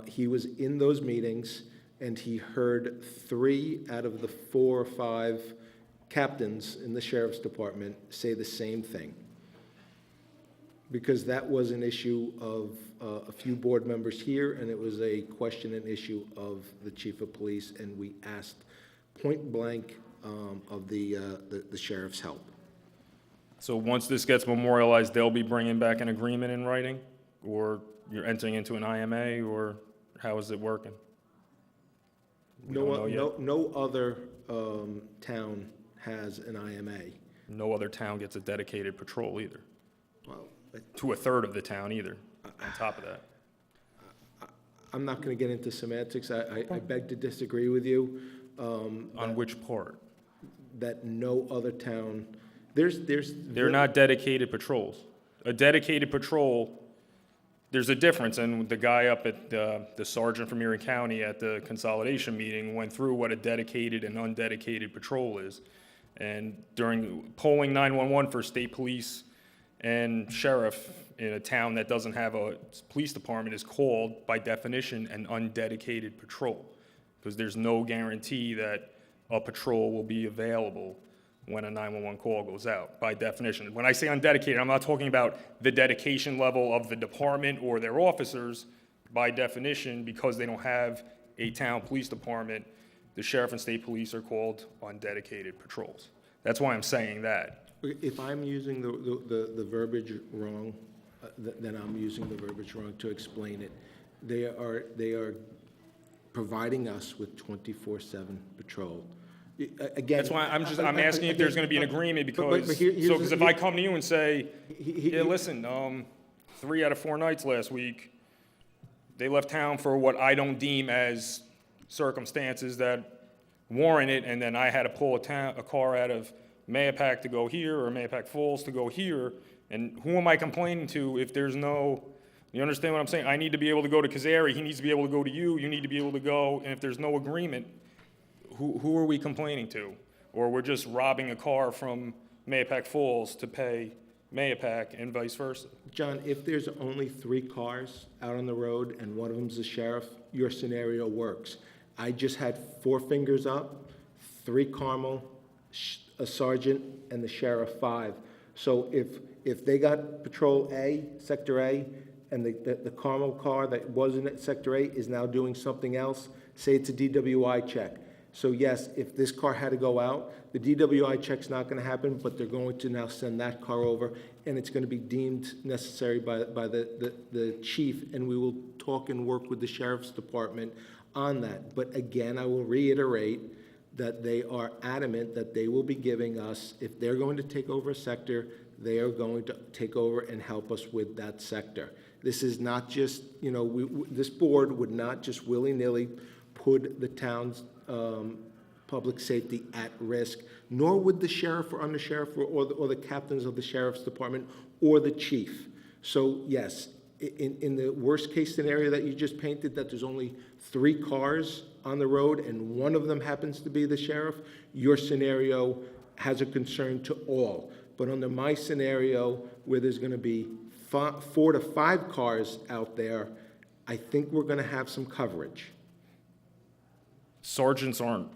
He was in those meetings, and he heard 3 out of the 4 or 5 captains in the sheriff's department say the same thing. Because that was an issue of a few board members here, and it was a question and issue of the chief of police, and we asked point blank of the sheriff's help. So once this gets memorialized, they'll be bringing back an agreement in writing? Or you're entering into an IMA, or how is it working? We don't know yet. No other town has an IMA. No other town gets a dedicated patrol either, Well, to a third of the town either, on top of that. I'm not going to get into semantics. I beg to disagree with you. On which part? That no other town, They're not dedicated patrols. A dedicated patrol, there's a difference, and the guy up at, the sergeant from Erie County at the consolidation meeting went through what a dedicated and undedicated patrol is. And during polling 911 for state police and sheriff in a town that doesn't have a police department is called, by definition, an undedicated patrol, because there's no guarantee that a patrol will be available when a 911 call goes out, by definition. When I say undedicated, I'm not talking about the dedication level of the department or their officers. By definition, because they don't have a town police department, the sheriff and state police are called undedicated patrols. That's why I'm saying that. If I'm using the verbiage wrong, then I'm using the verbiage wrong to explain it. They are providing us with 24/7 patrol. Again, That's why I'm asking if there's gonna be an agreement, because, but here's because if the- I come to you and say, yeah, listen, 3 out of 4 nights last week, they left town for what I don't deem as circumstances that warrant it, and then I had to pull a car out of Mahopac to go here, or Mahopac Falls to go here, and who am I complaining to if there's no, you understand what I'm saying? I need to be able to go to Kazari, he needs to be able to go to you, you need to be able to go, and if there's no agreement, who are we complaining to? Or we're just robbing a car from Mahopac Falls to pay Mahopac and vice versa? John, if there's only 3 cars out on the road and one of them's the sheriff, your scenario works. I just had 4 fingers up, 3 Carmel, a sergeant, and the sheriff 5. So if they got Patrol A, Sector A, and the Carmel car that wasn't at Sector A is now doing something else, say it's a DWI check. So yes, if this car had to go out, the DWI check's not gonna happen, but they're going to now send that car over, and it's gonna be deemed necessary by the chief, and we will talk and work with the sheriff's department on that. But again, I will reiterate that they are adamant that they will be giving us, if they're going to take over a sector, they are going to take over and help us with that sector. This is not just, this board would not just willy-nilly put the town's public safety at risk, nor would the sheriff or undersheriff or the captains of the sheriff's department or the chief. So yes, in the worst-case scenario that you just painted, that there's only 3 cars on the road and one of them happens to be the sheriff, your scenario has a concern to all. But under my scenario, where there's going to be 4 to 5 cars out there, I think we're going to have some coverage. Sergeants aren't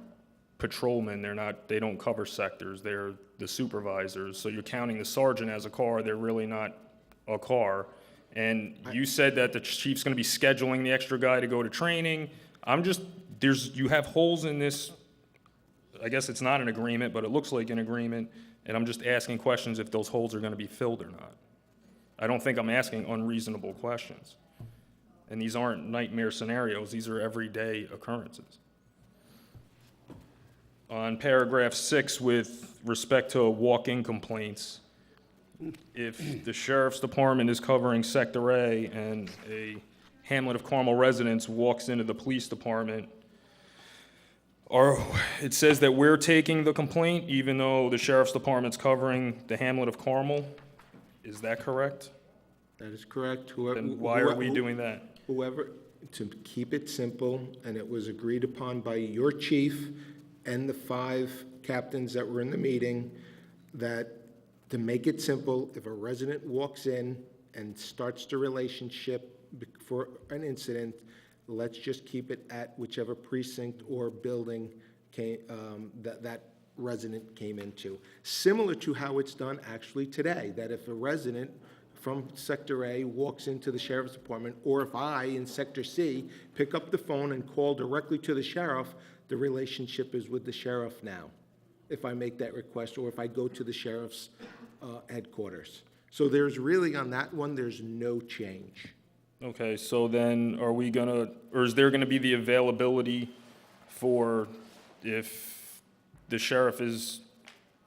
patrolmen, they don't cover sectors, they're the supervisors. So you're counting the sergeant as a car, they're really not a car. And you said that the chief's gonna be scheduling the extra guy to go to training. You have holes in this, I guess it's not an agreement, but it looks like an agreement, and I'm just asking questions if those holes are gonna be filled or not. I don't think I'm asking unreasonable questions. And these aren't nightmare scenarios, these are everyday occurrences. On paragraph 6, with respect to walk-in complaints, if the sheriff's department is covering Sector A and a Hamlet of Carmel resident walks into the police department, it says that we're taking the complaint even though the sheriff's department's covering the Hamlet of Carmel. Is that correct? That is correct. Then why are we doing that? Whoever, to keep it simple, and it was agreed upon by your chief and the 5 captains that were in the meeting, that to make it simple, if a resident walks in and starts the relationship for an incident, let's just keep it at whichever precinct or building that resident came into. Similar to how it's done actually today, that if a resident from Sector A walks into the sheriff's department, or if I, in Sector C, pick up the phone and call directly to the sheriff, the relationship is with the sheriff now, if I make that request, or if I go to the sheriff's headquarters. So there's really, on that one, there's no change. Okay, so then or is there gonna be the availability for if the sheriff is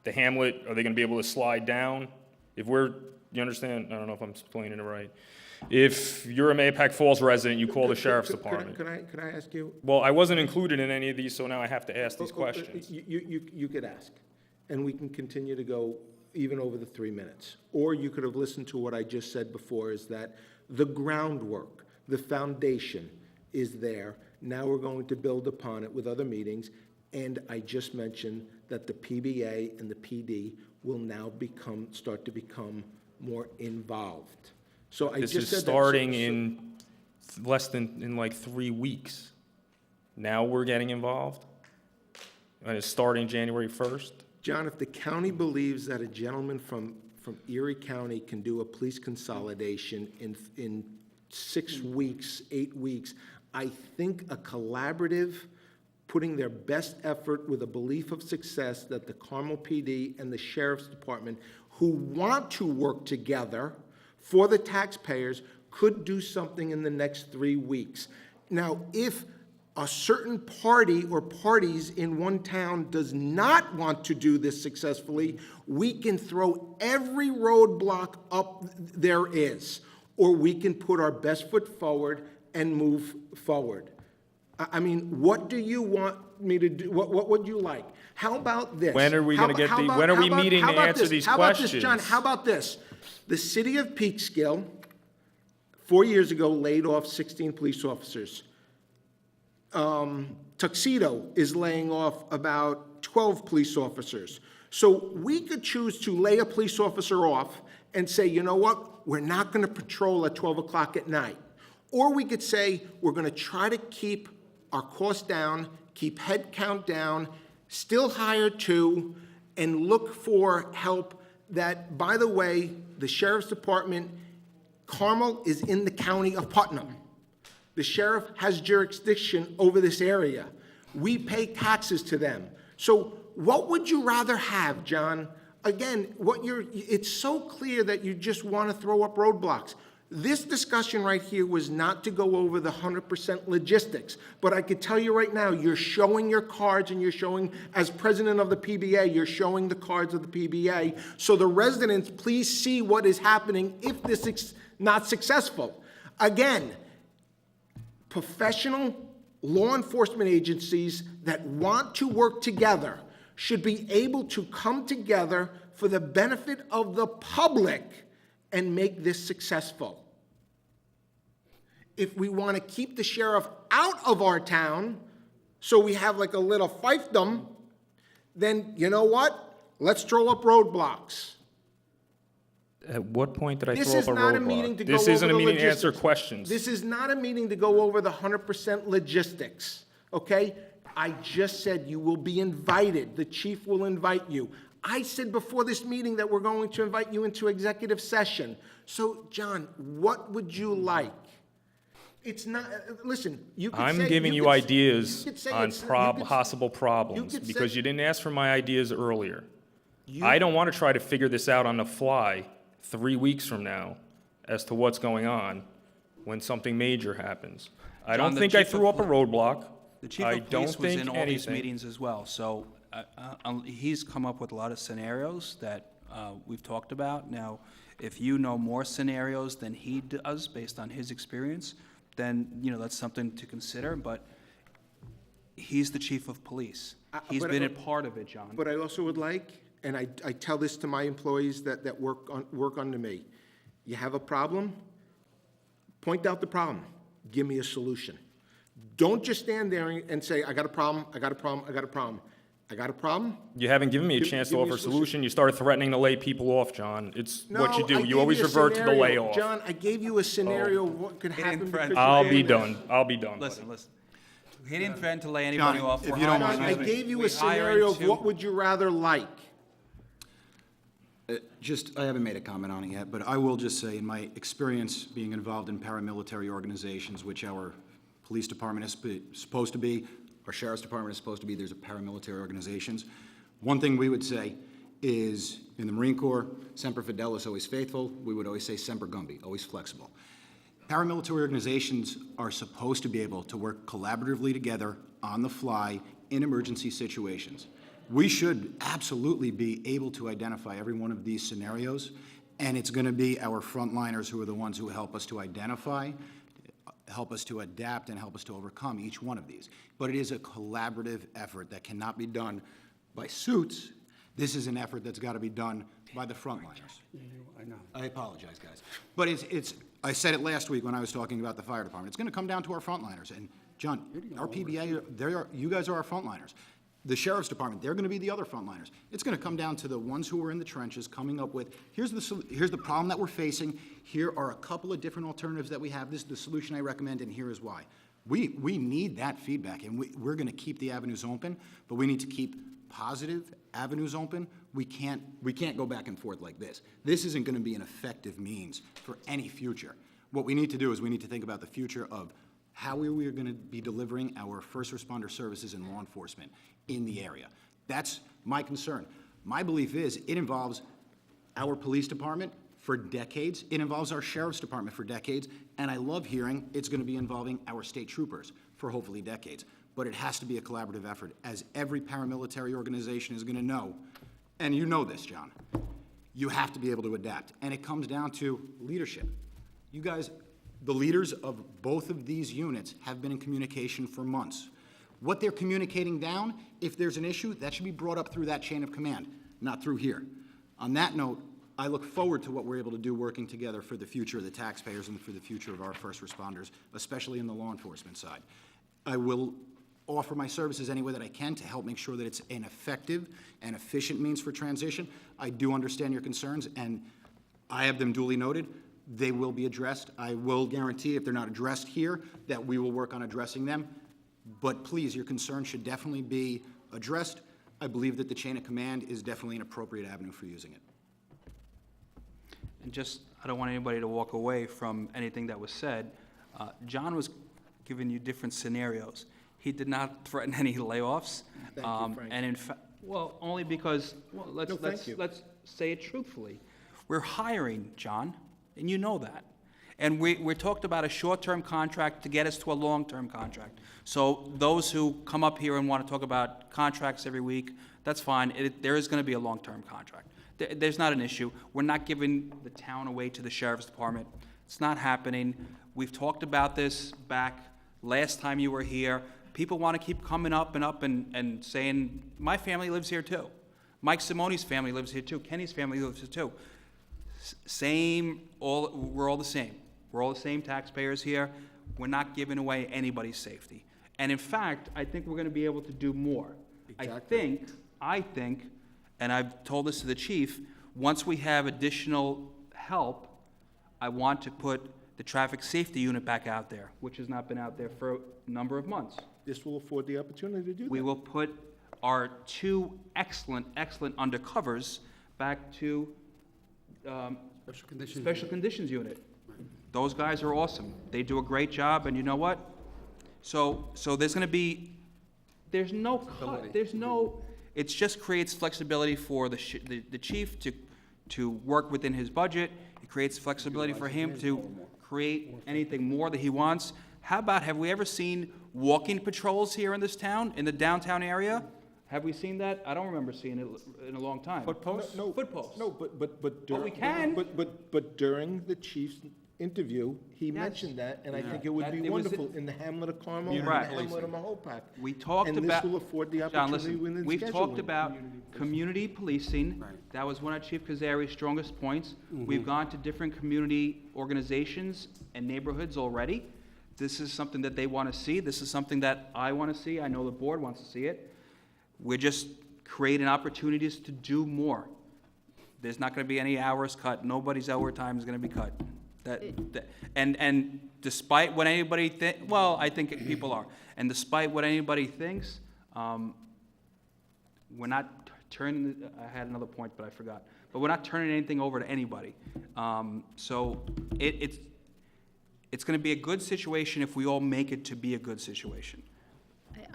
the Hamlet, are they gonna be able to slide down? You understand? I don't know if I'm explaining it right. If you're a Mahopac Falls resident, you call the sheriff's department. Could I ask you? Well, I wasn't included in any of these, so now I have to ask these questions. You could ask, and we can continue to go even over the 3 minutes. Or you could have listened to what I just said before, is that the groundwork, the foundation is there. Now we're going to build upon it with other meetings, and I just mentioned that the PBA and the PD will now start to become more involved. So I This just is said that- starting in like 3 weeks. Now we're getting involved? And it's starting January 1st? John, if the county believes that a gentleman from Erie County can do a police consolidation in 6 weeks, 8 weeks, I think a collaborative, putting their best effort with a belief of success that the Carmel PD and the Sheriff's Department, who want to work together for the taxpayers, could do something in the next 3 weeks. Now, if a certain party or parties in one town does not want to do this successfully, we can throw every roadblock up there is, or we can put our best foot forward and move forward. I mean, what do you want me to do? What would you like? How about this? When are we gonna get when are we meeting to answer these How about this, John? questions? How about this? The city of Peekskill, 4 years ago, laid off 16 police officers. Tuxedo is laying off about 12 police officers. So we could choose to lay a police officer off and say, you know what, we're not going to patrol at 12 o'clock at night. Or we could say, we're going to try to keep our costs down, keep head count down, still hire 2, and look for help that, by the way, the sheriff's department, Carmel is in the county of Putnam. The sheriff has jurisdiction over this area. We pay taxes to them. So what would you rather have, John? Again, it's so clear that you just want to throw up roadblocks. This discussion right here was not to go over the 100% logistics, but I could tell you right now, you're showing your cards and you're showing, as president of the PBA, you're showing the cards of the PBA. So the residents, please see what is happening if this is not successful. Again, professional law enforcement agencies that want to work together should be able to come together for the benefit of the public and make this successful. If we want to keep the sheriff out of our town, so we have like a little fiefdom, then you know what? Let's throw up roadblocks. At what point did I This throw is up a not a meeting roadblock? to go This over isn't a the meeting to answer logistics. questions. This is not a meeting to go over the 100% logistics, okay? I just said you will be invited. The chief will invite you. I said before this meeting that we're going to invite you into executive session. So, John, what would you like? It's not, listen, you could say... I'm giving you could- ideas you could say on it's- you could- possible problems, could say- because you didn't ask for my ideas earlier. I don't want to try to figure this out on the fly 3 weeks from now as to what's going on when something major happens. I John, don't the think I chief threw of up a roadblock. The chief I of don't police was think in all these anything. meetings as well, so he's come up with a lot of scenarios that we've talked about. Now, if you know more scenarios than he does based on his experience, then, that's something to consider, but he's the chief of police. He's but- been a part of it, John. But I also would like, and I tell this to my employees that work under me, you have a problem, point out the problem, give me a solution. Don't just stand there and say, I got a problem, I got a problem, I got a problem. I got a problem? You haven't given me a Give- chance give to me a offer a solution. You started threatening to lay people off, John. It's what you No, I do. gave You always a revert to the scenario. layoff. John, I gave you a scenario of what could He didn't happen. threaten because to of I'll lay be this. done. I'll be done. Listen. He didn't threaten to lay anybody John, off. if We're you don't hiring mind, I two- gave you we a scenario of hired what two- would you rather like? I haven't made a comment on it yet, but I will just say, in my experience being involved in paramilitary organizations, which our police department is supposed to be, our sheriff's department is supposed to be, there's a paramilitary organizations. One thing we would say is, in the Marine Corps, Semper Fidelis, always faithful. We would always say Semper Gumby, always flexible. Paramilitary organizations are supposed to be able to work collaboratively together on the fly in emergency situations. We should absolutely be able to identify every one of these scenarios, and it's going to be our frontliners who are the ones who help us to identify, help us to adapt, and help us to overcome each one of these. But it is a collaborative effort that cannot be done by suits. This is an effort that's got to be done by the frontliners. I know. I apologize, guys. But I said it last week when I was talking about the fire department. It's going to come down to our frontliners. And, John, our PBA, you guys are our frontliners. The sheriff's department, they're going to be the other frontliners. It's going to come down to the ones who are in the trenches coming up with, here's the problem that we're facing. Here are a couple of different alternatives that we have. This is the solution I recommend, and here is why. We need that feedback, and we're going to keep the avenues open, but we need to keep positive avenues open. We can't go back and forth like this. This isn't going to be an effective means for any future. What we need to do is we need to think about the future of how we are going to be delivering our first responder services and law enforcement in the area. That's my concern. My belief is it involves our police department for decades. It involves our sheriff's department for decades. And I love hearing it's going to be involving our state troopers for hopefully decades. But it has to be a collaborative effort, as every paramilitary organization is going to know. And you know this, John. You have to be able to adapt. And it comes down to leadership. You guys, the leaders of both of these units have been in communication for months. What they're communicating down, if there's an issue, that should be brought up through that chain of command, not through here. On that note, I look forward to what we're able to do working together for the future of the taxpayers and for the future of our first responders, especially in the law enforcement side. I will offer my services any way that I can to help make sure that it's an effective and efficient means for transition. I do understand your concerns, and I have them duly noted. They will be addressed. I will guarantee if they're not addressed here, that we will work on addressing them. But please, your concern should definitely be addressed. I believe that the chain of command is definitely an appropriate avenue for using it. and just, I don't want anybody to walk away from anything that was said. John was giving you different scenarios. He did not threaten any layoffs. Thank you, Frank. And in fact, well, only because, well, No, thank you. let's say it truthfully. We're hiring, John, and you know that. And we talked about a short-term contract to get us to a long-term contract. So those who come up here and want to talk about contracts every week, that's fine. There is going to be a long-term contract. There's not an issue. We're not giving the town away to the sheriff's department. It's not happening. We've talked about this back last time you were here. People want to keep coming up and saying, my family lives here too. Mike Simone's family lives here too. Kenny's family lives here too. We're all the same. We're all the same taxpayers here. We're not giving away anybody's safety. And in fact, I think we're going to be able to do more. Exactly. I think, and I've told this to the chief, once we have additional help, I want to put the traffic safety unit back out there, which has not been out there for a number of months. This will afford the opportunity to do that. We will put our two excellent undercovers back to Special conditions. Special Conditions Unit. Those guys are awesome. They do a great job, and you know what? So there's gonna be, there's no cut, it just creates flexibility for the chief to work within his budget. It creates flexibility for him to create anything more that he wants. How about, have we ever seen walking patrols here in this town, in the downtown area? Have we seen that? I don't remember seeing it in a long time. Footposts? No, Footposts. No, but during. we can. But during the chief's interview, he mentioned that, and I think it would That- be it was- wonderful in the Hamlet of Carmel and the Right. Hamlet of Mahopac. We talked And this about. will afford the John, opportunity listen, within we've talked scheduling. about community policing. That was one of Chief Kazari's strongest points. We've gone to different community organizations and neighborhoods already. This is something that they want to see. This is something that I want to see. I know the board wants to see it. We're just creating opportunities to do more. There's not going to be any hours cut. Nobody's overtime is going to be cut. And despite what anybody well, I think people are. And despite what anybody thinks, we're not turning, I had another point, but I forgot. But we're not turning anything over to anybody. So it's going to be a good situation if we all make it to be a good situation.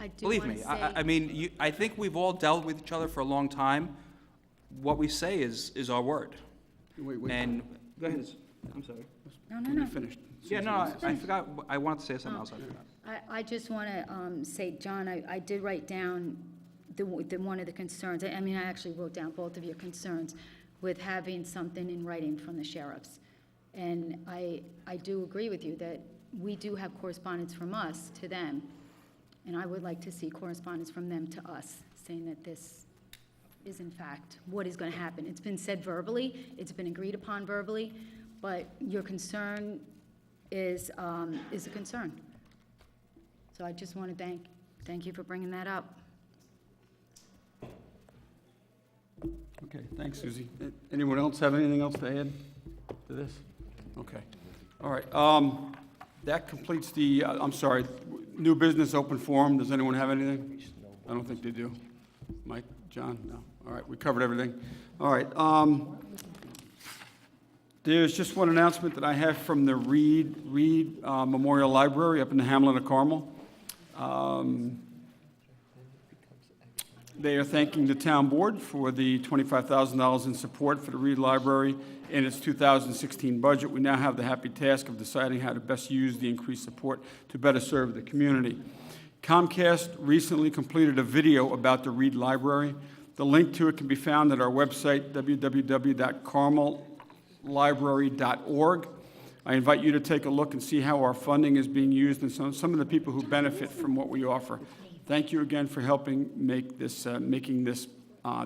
I do Believe wanna me, say- I mean, I think we've all dealt with each other for a long time. What we say is our word. Wait, And, go ahead, I'm sorry. No. finished. Yeah, no, I forgot, I wanted to say something else, I forgot. I just want to say, John, I did write down one of the concerns. I mean, I actually wrote down both of your concerns with having something in writing from the sheriffs. And I do agree with you that we do have correspondence from us to them. And I would like to see correspondence from them to us, saying that this is in fact what is going to happen. It's been said verbally, it's been agreed upon verbally, but your concern is a concern. So I just want to thank you for bringing that up. Okay, thanks, Susie. Anyone else have anything else to add to this? Okay. All right. That completes the, I'm sorry, new business open forum. Does anyone have anything? I don't think they do. Mike, John? No. All right, we covered everything. All right. There's just one announcement that I have from the Reed Memorial Library up in the Hamlet of Carmel. They are thanking the town board for the $25,000 in support for the Reed Library in its 2016 budget. We now have the happy task of deciding how to best use the increased support to better serve the community. Comcast recently completed a video about the Reed Library. The link to it can be found at our website, www.carmellibrary.org. I invite you to take a look and see how our funding is being used and some of the people who benefit from what we offer. Thank you again for helping make this,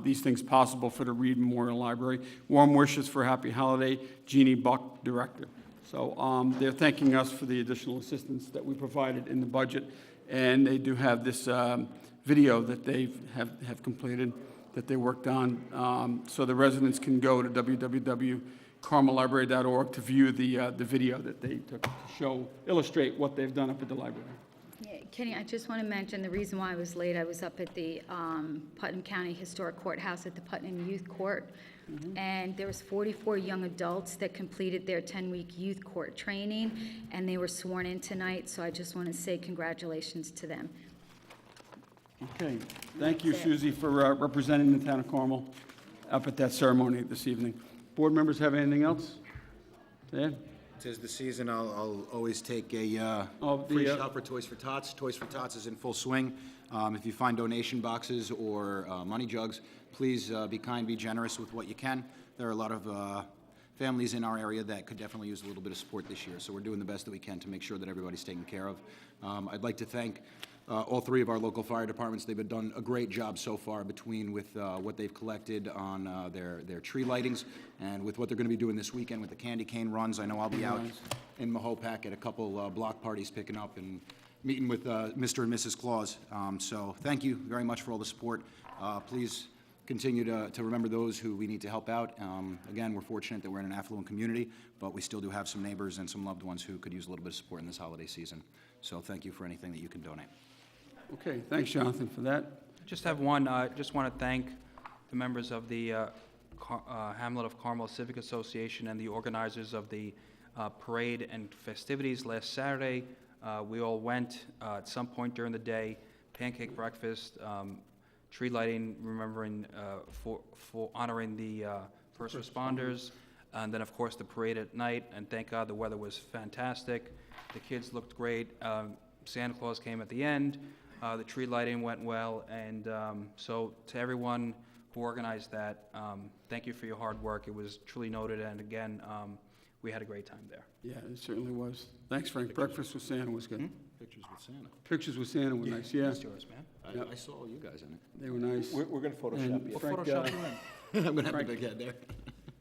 these things possible for the Reed Memorial Library. Warm wishes for a happy holiday, Jeannie Buck, Director. So they're thanking us for the additional assistance that we provided in the budget, and they do have this video that they have completed that they worked on, so the residents can go to www.carmellibrary.org to view the video that they took to illustrate what they've done up at the library. Yeah, Kenny, I just want to mention, the reason why I was late, I was up at the Putnam County Historic Courthouse at the Putnam Youth Court, and there was 44 young adults that completed their 10-week youth court training, and they were sworn in tonight, so I just want to say congratulations to them. Okay, thank you, That's it. Susie, for representing the town of Carmel up at that ceremony this evening. Board members have anything else? Ed? 'Tis the season, I'll always take a Oh, free the, shot for Toys for Tots. Toys for Tots is in full swing. If you find donation boxes or money jugs, please be kind, be generous with what you can. There are a lot of families in our area that could definitely use a little bit of support this year, so we're doing the best that we can to make sure that everybody's taken care of. I'd like to thank all three of our local fire departments. They've done a great job so far between with what they've collected on their tree lightings and with what they're going to be doing this weekend with the candy cane runs. I know I'll be out in Mahopac at a couple block parties picking up and meeting with Mr. and Mrs. Claus. So thank you very much for all the support. Please continue to remember those who we need to help out. Again, we're fortunate that we're in an affluent community, but we still do have some neighbors and some loved ones who could use a little bit of support in this holiday season. So thank you for anything that you can donate. Okay, thanks, Jonathan, for that. Just have one, just want to thank the members of the Hamlet of Carmel Civic Association and the organizers of the parade and festivities last Saturday. We all went at some point during the day, pancake breakfast, tree lighting, remembering, for honoring the first responders, and then, of course, the parade at night, and thank God the weather was fantastic. The kids looked great. Santa Claus came at the end. The tree lighting went well, and so to everyone who organized that, thank you for your hard work. It was truly noted, and again, we had a great time there. Yeah, it certainly was. Thanks, Frank. Breakfast with Santa was good. Pictures with Santa. Pictures with Santa were nice, yeah. That's yours, man. I saw you guys in it. They were nice. We're going to Photoshop And you. Frank, I'm going to have a big head there.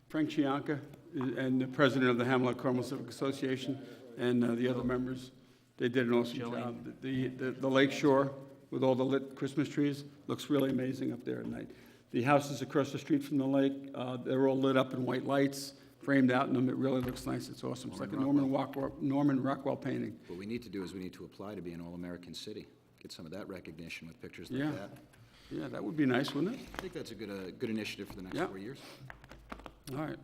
Frank Chianca and the president of the Hamlet Carmel Civic Association and the other members, they did an awesome job. The lake shore with all the lit Christmas trees looks really amazing up there at night. The houses across the street from the lake, they're all lit up in white lights, framed out in them. It really looks nice. It's awesome. It's like a Norman Rockwell painting. What we need to do is we need to apply to be an all-American city. Get some of that recognition with pictures like Yeah. that. Yeah, that would be nice, wouldn't it? I think that's a good initiative for the next Yeah. 4 years. All right.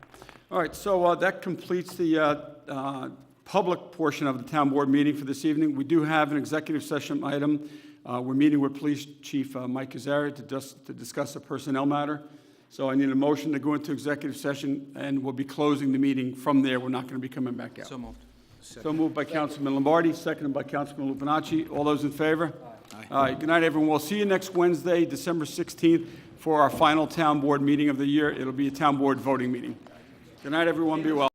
All right, so that completes the public portion of the town board meeting for this evening. We do have an executive session item. We're meeting with Police Chief Mike Kazari to discuss a personnel matter. So I need a motion to go into executive session, and we'll be closing the meeting from there. We're not going to be coming back out. So moved. So moved by Councilman Lombardi, seconded by Councilman Lupinacci. All those in favor? Aye. Good night, everyone. We'll see you next Wednesday, December 16th, for our final town board meeting of the year. It'll be a town board voting meeting. Good night, everyone. Be well.